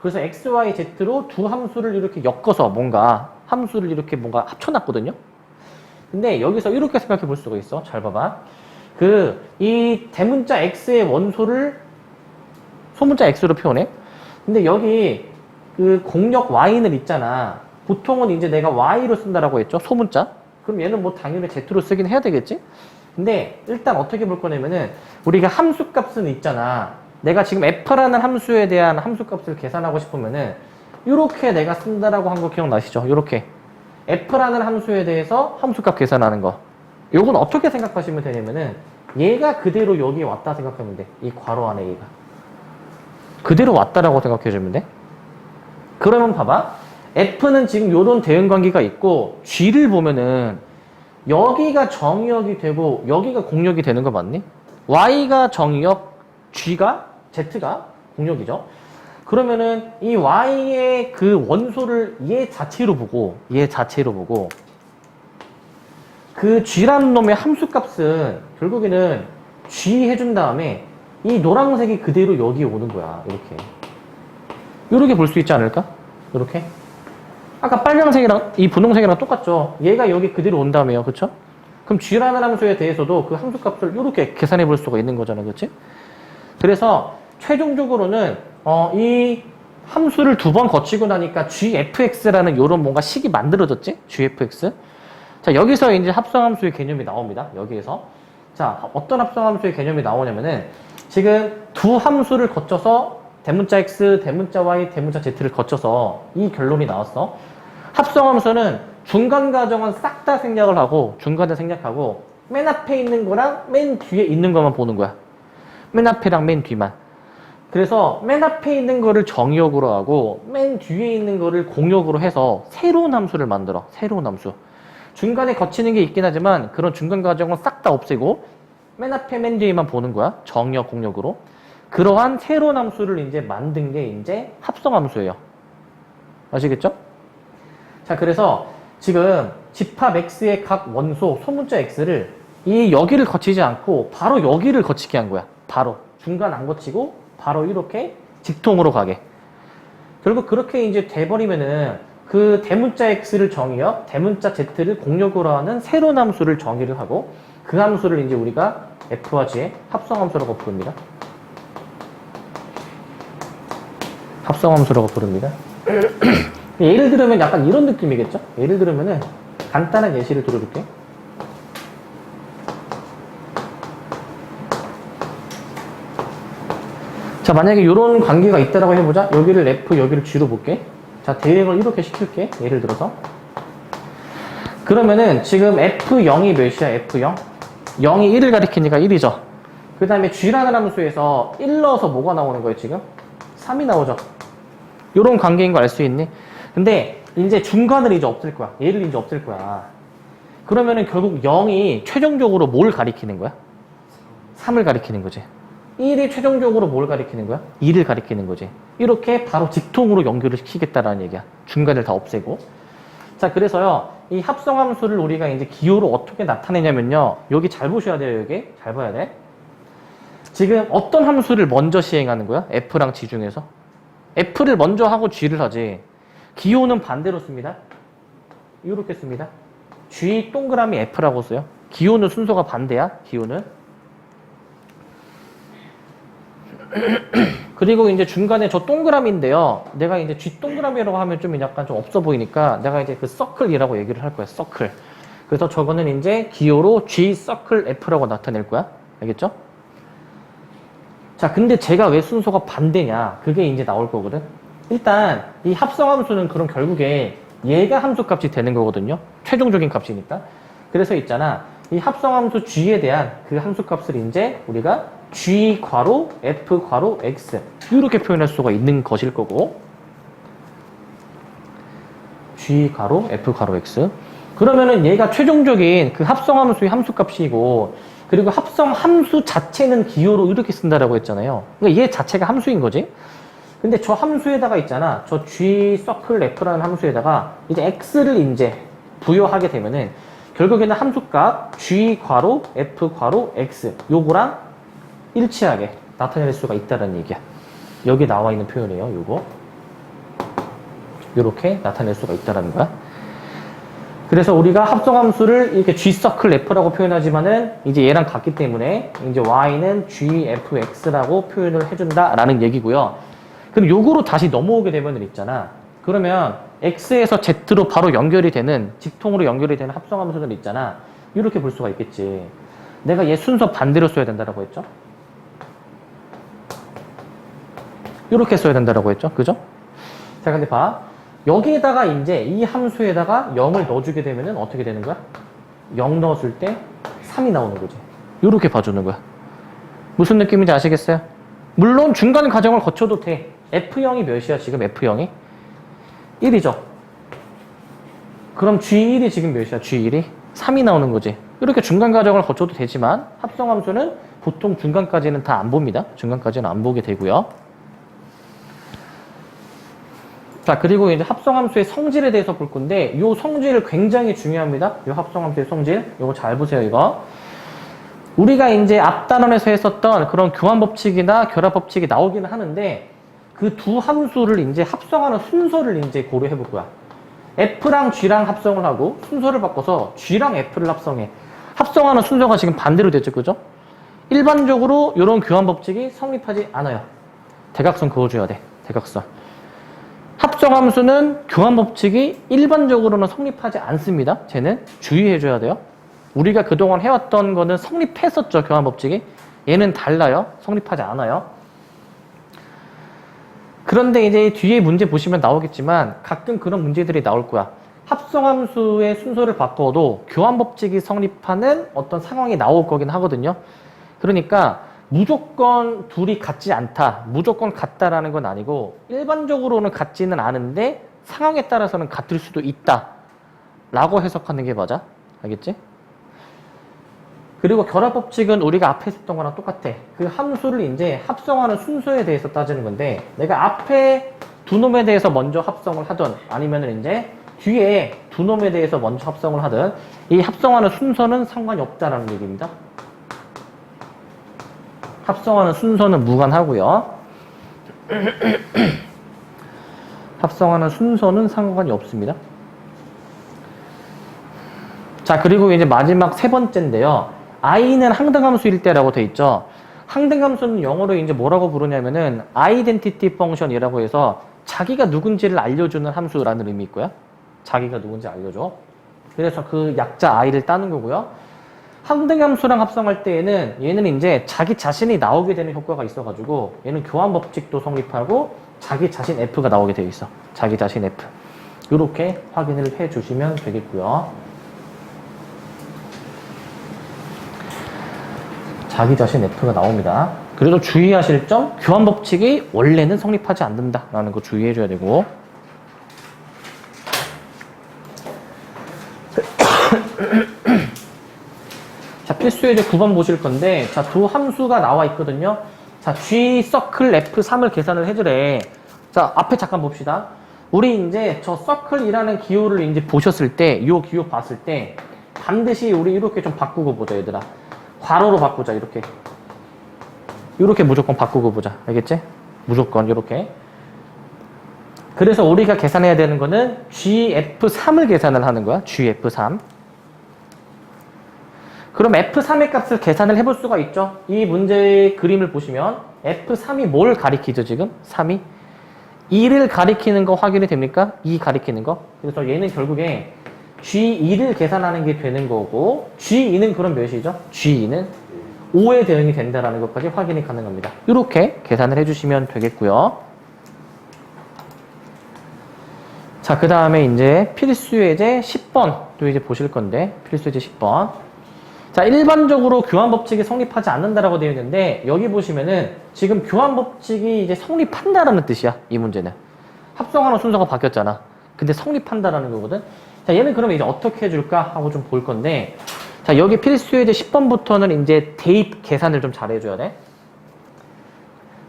그래서 X, Y, Z로 두 함수를 이렇게 엮어서 뭔가 함수를 이렇게 뭔가 합쳐놨거든요. 근데 여기서 이렇게 생각해 볼 수가 있어. 잘 봐봐. 이 대문자 X의 원소를 소문자 X로 표현해. 근데 여기 그 공역 Y는 있잖아. 보통은 이제 내가 Y로 쓴다라고 했죠. 소문자. 그럼 얘는 뭐 당연히 Z로 쓰긴 해야 되겠지. 근데 일단 어떻게 볼 거냐면은 우리가 함수값은 있잖아. 내가 지금 F라는 함수에 대한 함수값을 계산하고 싶으면은 이렇게 내가 쓴다라고 한 거 기억나시죠? 이렇게 F라는 함수에 대해서 함수값 계산하는 거. 요건 어떻게 생각하시면 되냐면은 얘가 그대로 여기 왔다 생각하면 돼. 이 괄호 안에 얘가 그대로 왔다라고 생각해 주면 돼. 그러면 봐봐. F는 지금 요런 대응 관계가 있고 G를 보면은 여기가 정의역이 되고 여기가 공역이 되는 거 맞니? Y가 정의역, Z가 공역이죠. 그러면은 이 Y의 그 원소를 얘 자체로 보고 그 G라는 놈의 함수값은 결국에는 G 해준 다음에 이 노란색이 그대로 여기 오는 거야. 이렇게 볼 수 있지 않을까? 이렇게. 아까 빨간색이랑 이 분홍색이랑 똑같죠. 얘가 여기 그대로 온다며요. 그쵸? 그럼 G라는 함수에 대해서도 그 함수값을 이렇게 계산해 볼 수가 있는 거잖아. 그치? 그래서 최종적으로는 이 함수를 2번 거치고 나니까 gfx라는 요런 뭔가 식이 만들어졌지? gfx. 자, 여기서 이제 합성함수의 개념이 나옵니다. 여기에서. 자, 어떤 합성함수의 개념이 나오냐면은 지금 두 함수를 거쳐서 대문자 x, 대문자 y, 대문자 z를 거쳐서 이 결론이 나왔어. 합성함수는 중간 과정은 싹 다 생략을 하고 중간에 생략하고 맨 앞에 있는 거랑 맨 뒤에 있는 것만 보는 거야. 맨 앞이랑 맨 뒤만. 그래서 맨 앞에 있는 거를 정의역으로 하고 맨 뒤에 있는 거를 공역으로 해서 새로운 함수를 만들어. 새로운 함수. 중간에 거치는 게 있긴 하지만 그런 중간 과정은 싹 다 없애고 맨 앞에 맨 뒤에만 보는 거야. 정의역, 공역으로. 그러한 새로운 함수를 이제 만든 게 이제 합성함수예요. 아시겠죠? 자, 그래서 지금 집합 x의 각 원소 소문자 x를 여기를 거치지 않고 바로 여기를 거치게 한 거야. 바로 중간 안 거치고 바로 이렇게 직통으로 가게. 결국 그렇게 이제 돼버리면은 그 대문자 x를 정의요, 대문자 z를 공역으로 하는 새로운 함수를 정의를 하고 그 함수를 이제 우리가 f와 g의 합성함수라고 부릅니다. 합성함수라고 부릅니다. 예를 들면 약간 이런 느낌이겠죠? 예를 들면은 간단한 예시를 들어줄게. 자, 만약에 이런 관계가 있다라고 해보자. 여기를 F, 여기를 G로 볼게. 자, 대응을 이렇게 시킬게. 예를 들어서. 그러면은 지금 F0이 몇이야? F0? 0이 1을 가리키니까 1이죠. 그 다음에 G라는 함수에서 1 넣어서 뭐가 나오는 거예요, 지금? 3이 나오죠. 이런 관계인 거 알 수 있니? 근데 이제 중간을 이제 없앨 거야. 얘를 이제 없앨 거야. 그러면은 결국 0이 최종적으로 뭘 가리키는 거야? 3을 가리키는 거지. 1이 최종적으로 뭘 가리키는 거야? 2를 가리키는 거지. 이렇게 바로 직통으로 연결을 시키겠다라는 얘기야. 중간을 다 없애고. 자, 그래서요, 이 합성함수를 우리가 이제 기호로 어떻게 나타내냐면요. 여기 잘 보셔야 돼요, 여기. 잘 봐야 돼. 지금 어떤 함수를 먼저 시행하는 거야? F랑 G 중에서? F를 먼저 하고 G를 하지. 기호는 반대로 씁니다. 이렇게 씁니다. G 동그라미 F라고 써요. 기호는 순서가 반대야, 기호는. 그리고 이제 중간에 저 동그라미인데요. 내가 이제 G 동그라미라고 하면 좀 약간 좀 없어 보이니까 내가 이제 그 서클이라고 얘기를 할 거야. 서클. 그래서 저거는 이제 기호로 G 서클 F라고 나타낼 거야. 알겠죠? 자, 근데 제가 왜 순서가 반대냐? 그게 이제 나올 거거든. 일단 이 합성함수는 그럼 결국에 얘가 함수값이 되는 거거든요. 최종적인 값이니까. 그래서 있잖아. 이 합성함수 G에 대한 그 함수값을 이제 우리가 G 괄호 F 괄호 X 이렇게 표현할 수가 있는 것일 거고, G 괄호 F 괄호 X. 그러면은 얘가 최종적인 그 합성함수의 함수값이고, 그리고 합성함수 자체는 기호로 이렇게 쓴다라고 했잖아요. 그러니까 얘 자체가 함수인 거지. 근데 저 함수에다가 있잖아. 저 G 서클 F라는 함수에다가 이제 X를 이제 부여하게 되면은 결국에는 함수값 G 괄호 F 괄호 X 요거랑 일치하게 나타낼 수가 있다는 얘기야. 여기 나와 있는 표현이에요. 요거. 요렇게 나타낼 수가 있다는 거야. 그래서 우리가 합성함수를 이렇게 G서클 F라고 표현하지만은 이제 얘랑 같기 때문에 이제 Y는 GFX라고 표현을 해준다라는 얘기고요. 그럼 요거로 다시 넘어오게 되면 있잖아. 그러면 X에서 Z로 바로 연결이 되는, 직통으로 연결이 되는 합성함수들 있잖아. 이렇게 볼 수가 있겠지. 내가 얘 순서 반대로 써야 된다라고 했죠? 이렇게 써야 된다라고 했죠? 그죠? 자, 근데 봐. 여기에다가 이제 이 함수에다가 0을 넣어주게 되면은 어떻게 되는 거야? 0 넣었을 때 3이 나오는 거지. 이렇게 봐주는 거야. 무슨 느낌인지 아시겠어요? 물론 중간 과정을 거쳐도 돼. F0이 몇이야, 지금 F0이? 1이죠. 그럼 G1이 지금 몇이야, G1이? 3이 나오는 거지. 이렇게 중간 과정을 거쳐도 되지만 합성함수는 보통 중간까지는 다 안 봅니다. 중간까지는 안 보게 되고요. 자, 그리고 이제 합성함수의 성질에 대해서 볼 건데, 요 성질 굉장히 중요합니다. 요 합성함수의 성질. 요거 잘 보세요, 이거. 우리가 이제 앞 단원에서 했었던 그런 교환법칙이나 결합법칙이 나오기는 하는데, 그 두 함수를 이제 합성하는 순서를 이제 고려해 볼 거야. F랑 G랑 합성을 하고, 순서를 바꿔서 G랑 F를 합성해. 합성하는 순서가 지금 반대로 됐죠, 그죠? 일반적으로 이런 교환법칙이 성립하지 않아요. 대각선 그어줘야 돼, 대각선. 합성함수는 교환법칙이 일반적으로는 성립하지 않습니다. 쟤는 주의해줘야 돼요. 우리가 그동안 해왔던 거는 성립했었죠, 교환법칙이. 얘는 달라요. 성립하지 않아요. 그런데 이제 뒤에 문제 보시면 나오겠지만 가끔 그런 문제들이 나올 거야. 합성함수의 순서를 바꿔도 교환법칙이 성립하는 어떤 상황이 나올 거긴 하거든요. 그러니까 무조건 둘이 같지 않다, 무조건 같다라는 건 아니고 일반적으로는 같지는 않은데 상황에 따라서는 같을 수도 있다 라고 해석하는 게 맞아. 알겠지? 그리고 결합법칙은 우리가 앞에 했던 거랑 똑같아. 그 함수를 이제 합성하는 순서에 대해서 따지는 건데, 내가 앞에 두 놈에 대해서 먼저 합성을 하든, 아니면은 이제 뒤에 두 놈에 대해서 먼저 합성을 하든, 이 합성하는 순서는 상관이 없다라는 얘기입니다. 합성하는 순서는 무관하고요. 합성하는 순서는 상관이 없습니다. 자, 그리고 이제 마지막 세 번째인데요. i는 항등함수일 때라고 돼 있죠. 항등함수는 영어로 이제 뭐라고 부르냐면은 identity function이라고 해서 자기가 누군지를 알려주는 함수라는 의미 있고요. 자기가 누군지 알려줘. 그래서 그 약자 i를 따는 거고요. 항등함수랑 합성할 때에는 얘는 이제 자기 자신이 나오게 되는 효과가 있어가지고 얘는 교환법칙도 성립하고 자기 자신 f가 나오게 되어 있어. 자기 자신 f. 이렇게 확인을 해 주시면 되겠고요. 자기 자신 f가 나옵니다. 그래도 주의하실 점, 교환법칙이 원래는 성립하지 않는다라는 거 주의해 줘야 되고. 자, 필수 예제 9번 보실 건데, 자, 두 함수가 나와 있거든요. 자, g 서클 f3을 계산을 해주래. 자, 앞에 잠깐 봅시다. 우리 이제 저 서클이라는 기호를 이제 보셨을 때, 이 기호 봤을 때, 반드시 우리 이렇게 좀 바꾸고 보자, 얘들아. 괄호로 바꾸자, 이렇게. 이렇게 무조건 바꾸고 보자. 알겠지? 무조건 이렇게. 그래서 우리가 계산해야 되는 거는 gf3을 계산을 하는 거야. gf3. 그럼 f3의 값을 계산을 해볼 수가 있죠. 이 문제의 그림을 보시면 f3이 뭘 가리키죠, 지금? 3이? 2를 가리키는 거 확인이 됩니까? 2 가리키는 거. 그래서 얘는 결국에 G2를 계산하는 게 되는 거고, G2는 그럼 몇이죠? G2는 5에 대응이 된다는 것까지 확인이 가능합니다. 이렇게 계산을 해주시면 되겠고요. 자, 그 다음에 이제 필수 예제 10번 또 이제 보실 건데, 필수 예제 10번. 자, 일반적으로 교환법칙이 성립하지 않는다라고 되어 있는데, 여기 보시면은 지금 교환법칙이 이제 성립한다라는 뜻이야, 이 문제는. 합성하는 순서가 바뀌었잖아. 근데 성립한다라는 거거든. 자, 얘는 그러면 이제 어떻게 해줄까 하고 좀 볼 건데, 자, 여기 필수 예제 10번부터는 이제 대입 계산을 좀 잘해줘야 돼.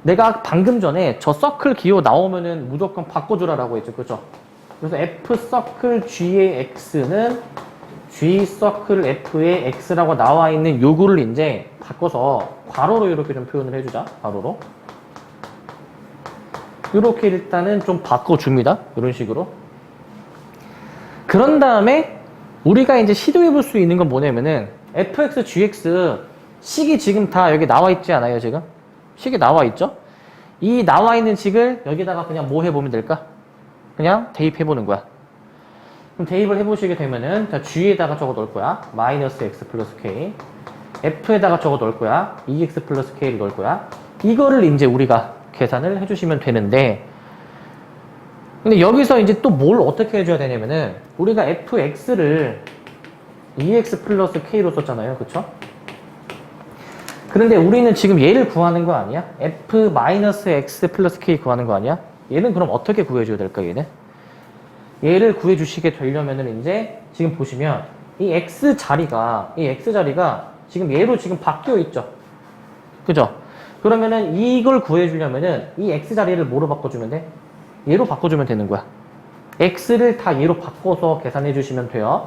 내가 방금 전에 저 서클 기호 나오면은 무조건 바꿔주라라고 했죠. 그죠? 그래서 F 서클 G의 X는 G 서클 F의 X라고 나와 있는 요구를 이제 바꿔서 괄호로 이렇게 좀 표현을 해주자. 괄호로. 이렇게 일단은 좀 바꿔줍니다. 이런 식으로. 그런 다음에 우리가 이제 시도해 볼 수 있는 건 뭐냐면은 fx, gx 식이 지금 다 여기 나와 있지 않아요, 지금? 식이 나와 있죠? 이 나와 있는 식을 여기다가 그냥 뭐 해보면 될까? 그냥 대입해 보는 거야. 그럼 대입을 해보시게 되면은 자, g에다가 적어 놓을 거야. 마이너스 x 플러스 k. f에다가 적어 놓을 거야. 2x 플러스 k를 넣을 거야. 이거를 이제 우리가 계산을 해주시면 되는데, 근데 여기서 이제 또 뭘 어떻게 해줘야 되냐면은 우리가 fx를 2x 플러스 k로 썼잖아요. 그쵸? 그런데 우리는 지금 얘를 구하는 거 아니야? f 마이너스 x 플러스 k 구하는 거 아니야? 얘는 그럼 어떻게 구해줘야 될까, 얘는? 얘를 구해주시게 되려면은 이제 지금 보시면 이 x 자리가 지금 얘로 지금 바뀌어 있죠? 그죠? 그러면은 이걸 구해주려면은 이 x 자리를 뭐로 바꿔주면 돼? 얘로 바꿔주면 되는 거야. x를 다 얘로 바꿔서 계산해 주시면 돼요.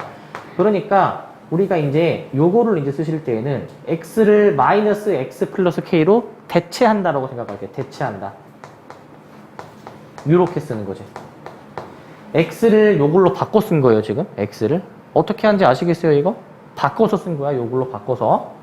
그러니까 우리가 이제 요거를 이제 쓰실 때에는 x를 마이너스 x 플러스 k로 대체한다라고 생각할게요. 대체한다. 이렇게 쓰는 거지. x를 요걸로 바꿔 쓴 거예요, 지금. x를. 어떻게 하는지 아시겠어요, 이거? 바꿔서 쓴 거야, 요걸로 바꿔서.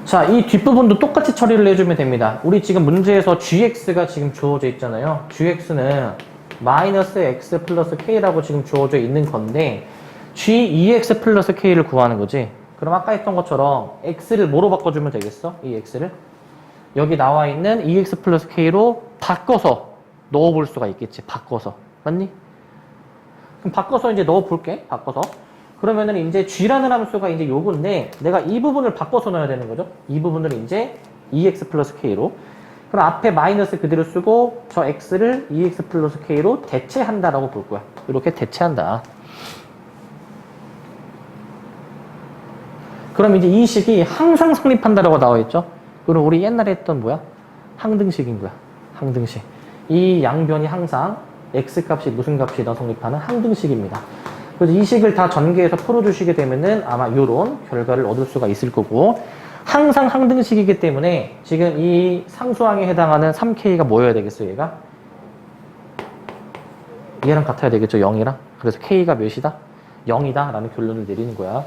자, 이 뒷부분도 똑같이 처리를 해주면 됩니다. 우리 지금 문제에서 gx가 지금 주어져 있잖아요. gx는 마이너스 x 플러스 k라고 지금 주어져 있는 건데 g2x 플러스 k를 구하는 거지. 그럼 아까 했던 것처럼 x를 뭐로 바꿔주면 되겠어? 이 x를 여기 나와 있는 2x 플러스 k로 바꿔서 넣어볼 수가 있겠지. 바꿔서. 맞니? 그럼 바꿔서 이제 넣어볼게. 바꿔서. 그러면은 이제 g라는 함수가 이제 요건데 내가 이 부분을 바꿔서 넣어야 되는 거죠. 이 부분을 이제 2x 플러스 k로. 그럼 앞에 마이너스 그대로 쓰고 저 x를 2x 플러스 k로 대체한다라고 볼 거야. 이렇게 대체한다. 그럼 이제 이 식이 항상 성립한다라고 나와 있죠. 그럼 우리 옛날에 했던 뭐야? 항등식인 거야. 항등식. 이 양변이 항상 x값이 무슨 값이다 성립하는 항등식입니다. 그래서 이 식을 다 전개해서 풀어주시게 되면은 아마 이런 결과를 얻을 수가 있을 거고, 항상 항등식이기 때문에 지금 이 상수항에 해당하는 3K가 뭐여야 되겠어요, 얘가? 얘랑 같아야 되겠죠, 0이랑. 그래서 K가 몇이다? 0이다 라는 결론을 내리는 거야.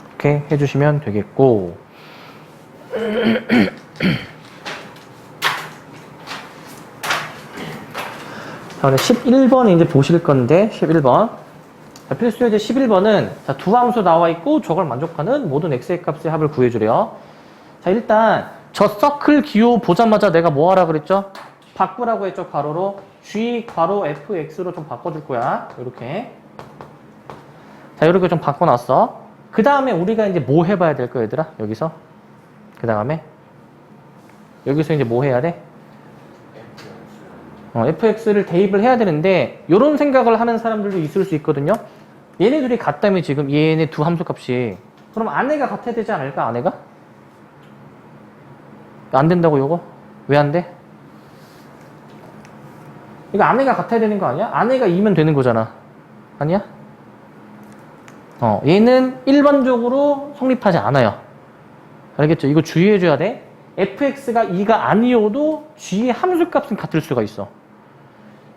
이렇게 해주시면 되겠고. 자, 11번 이제 보실 건데, 11번. 자, 필수 예제 11번은 자, 두 함수 나와 있고 저걸 만족하는 모든 x의 값의 합을 구해주래요. 자, 일단 저 서클 기호 보자마자 내가 뭐 하라 그랬죠? 바꾸라고 했죠, 괄호로. g 괄호 fx로 좀 바꿔줄 거야. 이렇게. 자, 이렇게 좀 바꿔놨어. 그 다음에 우리가 이제 뭐 해봐야 될 거야, 얘들아? 여기서. 그 다음에 여기서 이제 뭐 해야 돼? fx를 대입을 해야 되는데 이런 생각을 하는 사람들도 있을 수 있거든요. 얘네들이 같다면 지금 얘네 두 함수 값이 그럼 아내가 같아야 되지 않을까? 아내가? 안 된다고 요거? 왜 안 돼? 이거 아내가 같아야 되는 거 아니야? 아내가 2면 되는 거잖아. 아니야? 얘는 일반적으로 성립하지 않아요. 알겠죠? 이거 주의해줘야 돼. fx가 2가 아니어도 g의 함수값은 같을 수가 있어.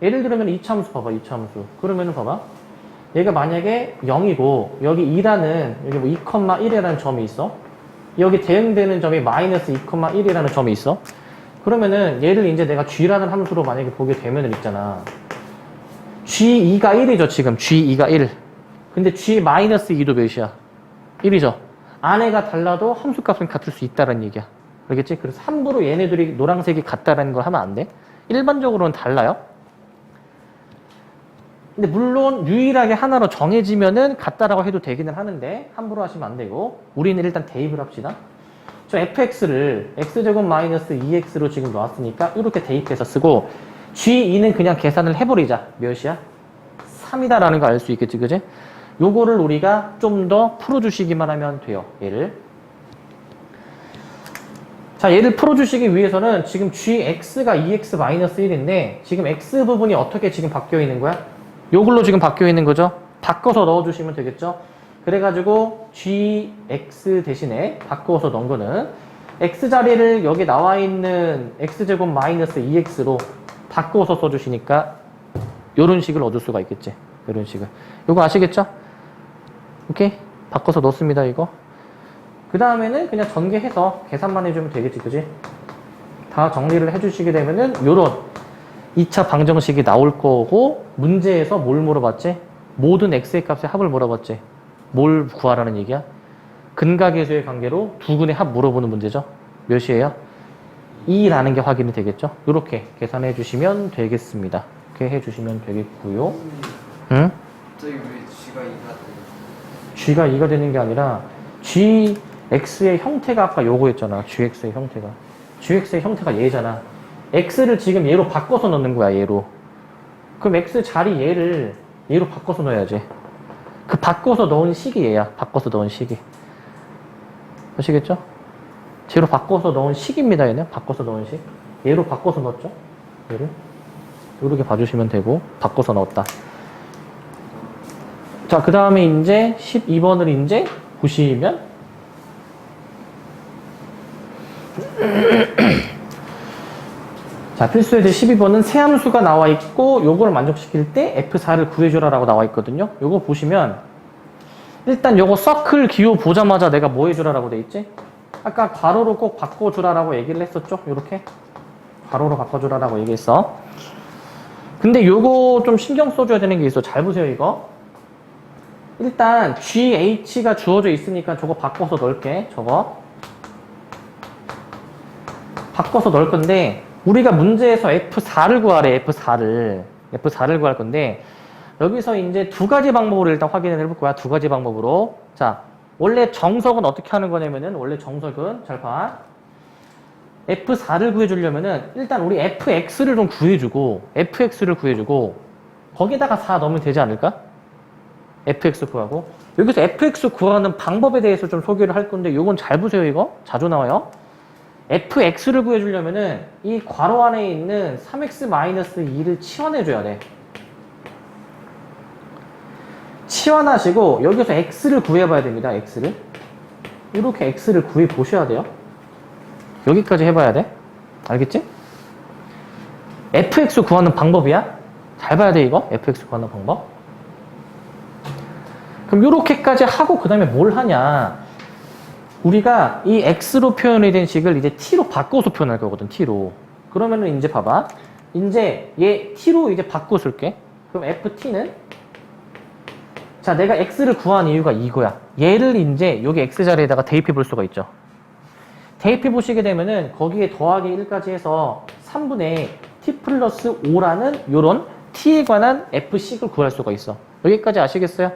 예를 들면 이차함수 봐봐, 이차함수. 그러면은 봐봐. 얘가 만약에 0이고 여기 2라는 여기 뭐 2,1이라는 점이 있어. 여기 대응되는 점이 마이너스 2,1이라는 점이 있어. 그러면은 얘를 이제 내가 g라는 함수로 만약에 보게 되면은 있잖아. g2가 1이죠, 지금. g2가 1. 근데 g-2도 몇이야? 1이죠. 안에가 달라도 함수값은 같을 수 있다는 얘기야. 알겠지? 그래서 함부로 얘네들이 노란색이 같다라는 걸 하면 안 돼. 일반적으로는 달라요. 근데 물론 유일하게 하나로 정해지면은 같다라고 해도 되기는 하는데 함부로 하시면 안 되고, 우리는 일단 대입을 합시다. 저 fx를 x제곱 마이너스 2x로 지금 놓았으니까 이렇게 대입해서 쓰고, g2는 그냥 계산을 해버리자. 몇이야? 3이다라는 거 알 수 있겠지, 그지? 요거를 우리가 좀 더 풀어주시기만 하면 돼요, 얘를. 자, 얘를 풀어주시기 위해서는 지금 gx가 2x-1인데 지금 x 부분이 어떻게 지금 바뀌어 있는 거야? 요걸로 지금 바뀌어 있는 거죠? 바꿔서 넣어주시면 되겠죠? 그래가지고 gx 대신에 바꿔서 넣은 거는 x 자리를 여기 나와 있는 x제곱 마이너스 2x로 바꿔서 써주시니까 요런 식을 얻을 수가 있겠지. 요런 식을. 요거 아시겠죠? 오케이? 바꿔서 넣습니다, 이거. 그 다음에는 그냥 전개해서 계산만 해주면 되겠지, 그지? 다 정리를 해주시게 되면은 요런 2차 방정식이 나올 거고, 문제에서 뭘 물어봤지? 모든 x의 값의 합을 물어봤지. 뭘 구하라는 얘기야? 근각계수의 관계로 두 근의 합 물어보는 문제죠. 몇이에요? 2라는 게 확인이 되겠죠? 이렇게 계산해 주시면 되겠습니다. 이렇게 해주시면 되겠고요. 응? 갑자기 왜 G가 2가 돼요? g가 2가 되는 게 아니라 gx의 형태가 아까 요거였잖아. gx의 형태가. gx의 형태가 얘잖아. x를 지금 얘로 바꿔서 넣는 거야, 얘로. 그럼 x 자리 얘로 바꿔서 넣어야지. 그 바꿔서 넣은 식이 얘야. 바꿔서 넣은 식이. 아시겠죠? 얘로 바꿔서 넣은 식입니다, 얘는. 바꿔서 넣은 식. 얘로 바꿔서 넣었죠? 얘를. 이렇게 봐주시면 되고, 바꿔서 넣었다. 자, 그 다음에 이제 12번을 이제 보시면, 자, 필수예제 12번은 세 함수가 나와 있고 요거를 만족시킬 때 F4를 구해줘라 라고 나와 있거든요. 요거 보시면 일단 요거 서클 기호 보자마자 내가 뭐 해주라 라고 돼 있지? 아까 괄호로 꼭 바꿔주라 라고 얘기를 했었죠? 요렇게 괄호로 바꿔주라 라고 얘기했어. 근데 요거 좀 신경 써줘야 되는 게 있어. 잘 보세요, 이거. 일단 GH가 주어져 있으니까 저거 바꿔서 넣을게. 저거 바꿔서 넣을 건데, 우리가 문제에서 F4를 구하래. F4를 구할 건데, 여기서 이제 두 가지 방법으로 일단 확인을 해볼 거야. 두 가지 방법으로. 자, 원래 정석은 어떻게 하는 거냐면은, 원래 정석은 잘 봐. F4를 구해주려면은 일단 우리 FX를 좀 구해주고 거기다가 4 넣으면 되지 않을까? FX 구하고 여기서 fx 구하는 방법에 대해서 좀 소개를 할 건데 이건 잘 보세요. 이거 자주 나와요. fx를 구해주려면은 이 괄호 안에 있는 3x-2를 치환해줘야 돼. 치환하시고 여기서 x를 구해봐야 됩니다. x를 이렇게 x를 구해 보셔야 돼요. 여기까지 해봐야 돼. 알겠지? fx 구하는 방법이야. 잘 봐야 돼 이거. fx 구하는 방법. 그럼 이렇게까지 하고 그 다음에 뭘 하냐. 우리가 이 x로 표현이 된 식을 이제 t로 바꿔서 표현할 거거든. t로. 그러면은 이제 봐봐. 이제 얘 t로 이제 바꿔 쓸게. 그럼 ft는 자, 내가 x를 구한 이유가 이거야. 얘를 이제 여기 x 자리에다가 대입해 볼 수가 있죠. 대입해 보시게 되면은 거기에 더하기 1까지 해서 3분의 t 플러스 5라는 요런 t에 관한 f식을 구할 수가 있어. 여기까지 아시겠어요?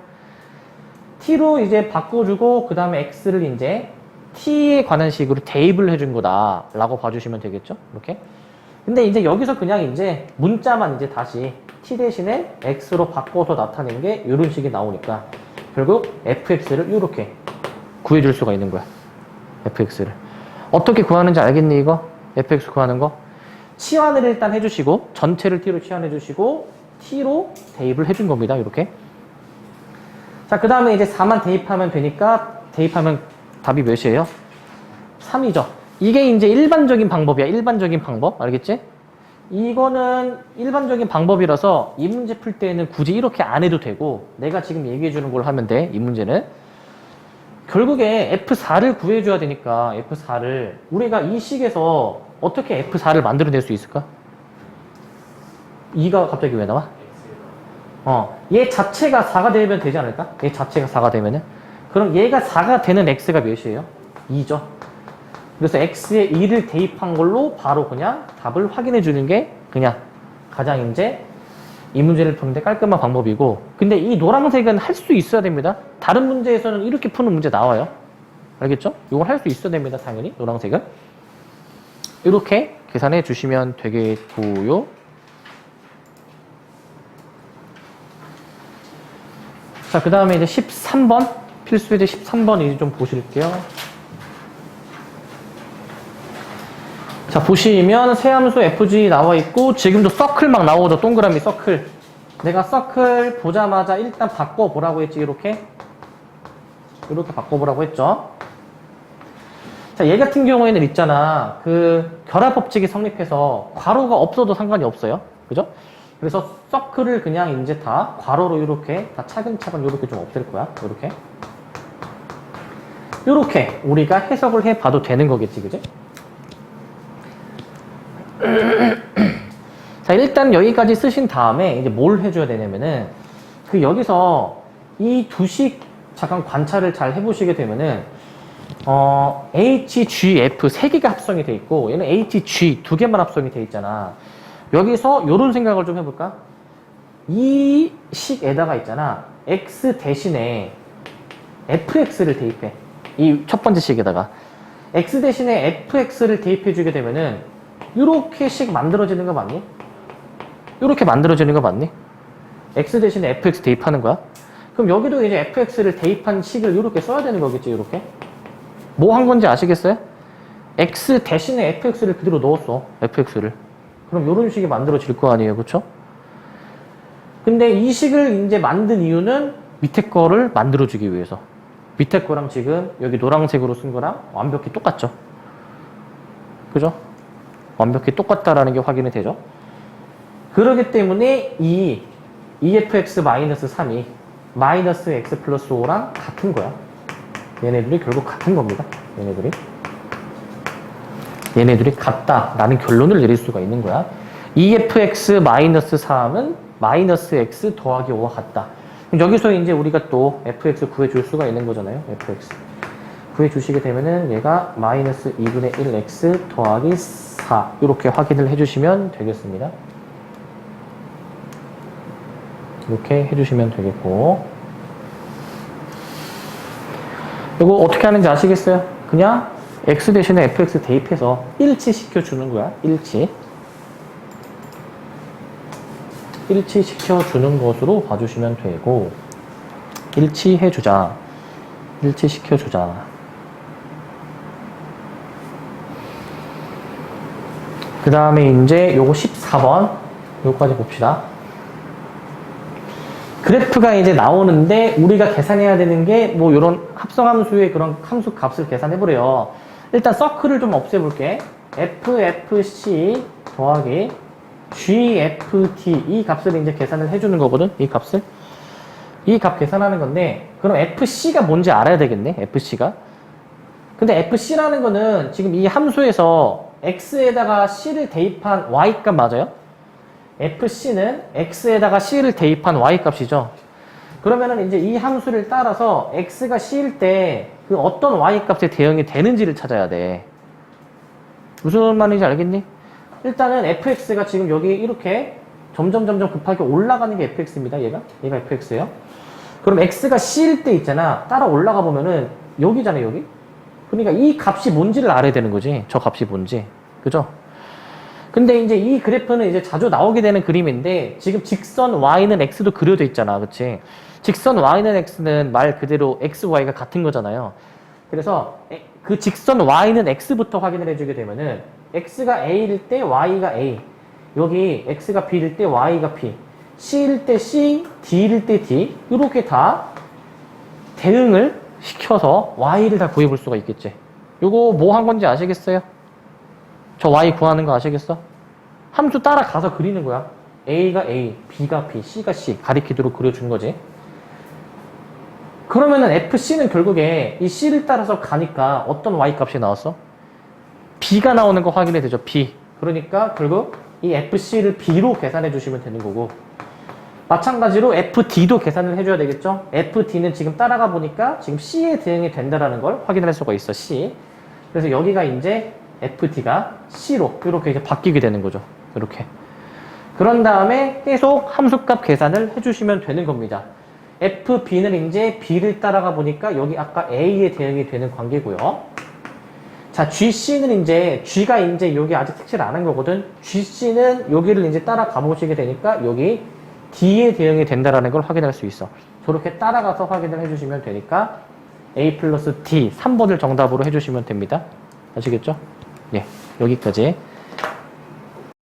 t로 이제 바꿔주고 그 다음에 x를 이제 t에 관한 식으로 대입을 해준 거다 라고 봐주시면 되겠죠. 이렇게. 근데 이제 여기서 그냥 이제 문자만 이제 다시 t 대신에 x로 바꿔서 나타낸 게 이런 식이 나오니까 결국 fx를 이렇게 구해줄 수가 있는 거야. fx를. 어떻게 구하는지 알겠니 이거? fx 구하는 거? 치환을 일단 해주시고 전체를 t로 치환해 주시고 t로 대입을 해준 겁니다. 이렇게. 자, 그 다음에 이제 4만 대입하면 되니까 대입하면 답이 몇이에요? 3이죠. 이게 이제 일반적인 방법이야. 일반적인 방법. 알겠지? 이거는 일반적인 방법이라서 이 문제 풀 때는 굳이 이렇게 안 해도 되고 내가 지금 얘기해 주는 걸 하면 돼. 이 문제는. 결국에 F4를 구해줘야 되니까 F4를 우리가 이 식에서 어떻게 F4를 만들어낼 수 있을까? 2가 갑자기 왜 나와? 얘 자체가 4가 되면 되지 않을까? 얘 자체가 4가 되면은 그럼 얘가 4가 되는 x가 몇이에요? 2죠. 그래서 x에 2를 대입한 걸로 바로 그냥 답을 확인해 주는 게 그냥 가장 이제 이 문제를 푸는데 깔끔한 방법이고 근데 이 노란색은 할 수 있어야 됩니다. 다른 문제에서는 이렇게 푸는 문제 나와요. 알겠죠? 이걸 할 수 있어야 됩니다. 당연히 노란색은. 이렇게 계산해 주시면 되겠고요. 자, 그 다음에 이제 13번 필수예제 13번 이제 좀 보실게요. 자, 보시면 세함수 fg 나와 있고 지금도 서클 막 나오죠. 동그라미 서클. 내가 서클 보자마자 일단 바꿔보라고 했지. 이렇게 바꿔보라고 했죠. 자, 얘 같은 경우에는 있잖아. 그 결합법칙이 성립해서 괄호가 없어도 상관이 없어요. 그죠? 그래서 서클을 그냥 이제 다 괄호로 이렇게 다 차근차근 이렇게 좀 없앨 거야. 이렇게 우리가 해석을 해봐도 되는 거겠지, 그지? 자, 일단 여기까지 쓰신 다음에 이제 뭘 해줘야 되냐면은 그 여기서 이 두 식 잠깐 관찰을 잘 해보시게 되면은 HGF 세 개가 합성이 돼 있고 얘는 HG 두 개만 합성이 돼 있잖아. 여기서 요런 생각을 좀 해볼까? 이 식에다가 있잖아. X 대신에 FX를 대입해. 이 첫 번째 식에다가. X 대신에 FX를 대입해주게 되면은, 요렇게 식 만들어지는 거 맞니? 요렇게 만들어지는 거 맞니? X 대신에 FX 대입하는 거야? 그럼 여기도 이제 FX를 대입한 식을 요렇게 써야 되는 거겠지, 요렇게? 뭐 한 건지 아시겠어요? X 대신에 FX를 그대로 넣었어, FX를. 그럼 요런 식이 만들어질 거 아니에요, 그쵸? 근데 이 식을 이제 만든 이유는 밑에 거를 만들어주기 위해서. 밑에 거랑 지금 여기 노란색으로 쓴 거랑 완벽히 똑같죠? 그죠? 완벽히 똑같다라는 게 확인이 되죠? 그러기 때문에 이 EFX-3이 마이너스 X 플러스 5랑 같은 거야. 얘네들이 결국 같은 겁니다. 얘네들이 같다라는 결론을 내릴 수가 있는 거야. EFX-3은 마이너스 X 더하기 5와 같다. 그럼 여기서 이제 우리가 또 FX 구해줄 수가 있는 거잖아요. FX. 구해주시게 되면은 얘가 마이너스 2분의 1X 더하기 4. 이렇게 확인을 해주시면 되겠습니다. 이렇게 해주시면 되겠고. 이거 어떻게 하는지 아시겠어요? 그냥 X 대신에 FX 대입해서 일치시켜주는 거야. 일치시켜주는 것으로 봐주시면 되고. 일치해주자. 일치시켜주자. 그 다음에 이제 요거 14번. 요거까지 봅시다. 그래프가 이제 나오는데 우리가 계산해야 되는 게 뭐 요런 합성함수의 그런 함수 값을 계산해보래요. 일단 서클을 좀 없애볼게. FFC 더하기 GFT 이 값을 이제 계산을 해주는 거거든. 이 값을. 이 값 계산하는 건데 그럼 FC가 뭔지 알아야 되겠네. FC가. 근데 FC라는 거는 지금 이 함수에서 X에다가 C를 대입한 Y값 맞아요? FC는 X에다가 C를 대입한 Y값이죠. 그러면은 이제 이 함수를 따라서 X가 C일 때 그 어떤 Y값에 대응이 되는지를 찾아야 돼. 무슨 말인지 알겠니? 일단은 fx가 지금 여기 이렇게 점점 급하게 올라가는 게 fx입니다. 얘가 fx예요. 그럼 x가 c일 때 있잖아. 따라 올라가 보면은 여기잖아요. 여기. 그러니까 이 값이 뭔지를 알아야 되는 거지. 저 값이 뭔지. 그죠? 근데 이제 이 그래프는 이제 자주 나오게 되는 그림인데 지금 직선 y는 x도 그려져 있잖아. 그치? 직선 y는 x는 말 그대로 x, y가 같은 거잖아요. 그래서 그 직선 y는 x부터 확인을 해주게 되면은 x가 a일 때 y가 a, 여기 x가 b일 때 y가 b, c일 때 c, d일 때 d, 이렇게 다 대응을 시켜서 y를 다 구해볼 수가 있겠지. 요거 뭐 한 건지 아시겠어요? 저 y 구하는 거 아시겠어? 함수 따라가서 그리는 거야. a가 a, b가 b, c가 c 가리키도록 그려준 거지. 그러면은 fc는 결국에 이 c를 따라서 가니까 어떤 y 값이 나왔어? b가 나오는 거 확인이 되죠. b. 그러니까 결국 이 fc를 b로 계산해 주시면 되는 거고, 마찬가지로 fd도 계산을 해줘야 되겠죠. fd는 지금 따라가 보니까 지금 c에 대응이 된다라는 걸 확인할 수가 있어. c. 그래서 여기가 이제 fd가 c로 이렇게 이제 바뀌게 되는 거죠. 이렇게. 그런 다음에 계속 함수값 계산을 해주시면 되는 겁니다. fb는 이제 b를 따라가 보니까 여기 아까 a에 대응이 되는 관계고요. 자, gc는 이제 g가 이제 여기 아직 색칠 안 한 거거든. gc는 여기를 이제 따라가 보시게 되니까 여기 d에 대응이 된다라는 걸 확인할 수 있어. 저렇게 따라가서 확인을 해주시면 되니까 a 플러스 d 3번을 정답으로 해주시면 됩니다. 아시겠죠? 예, 여기까지.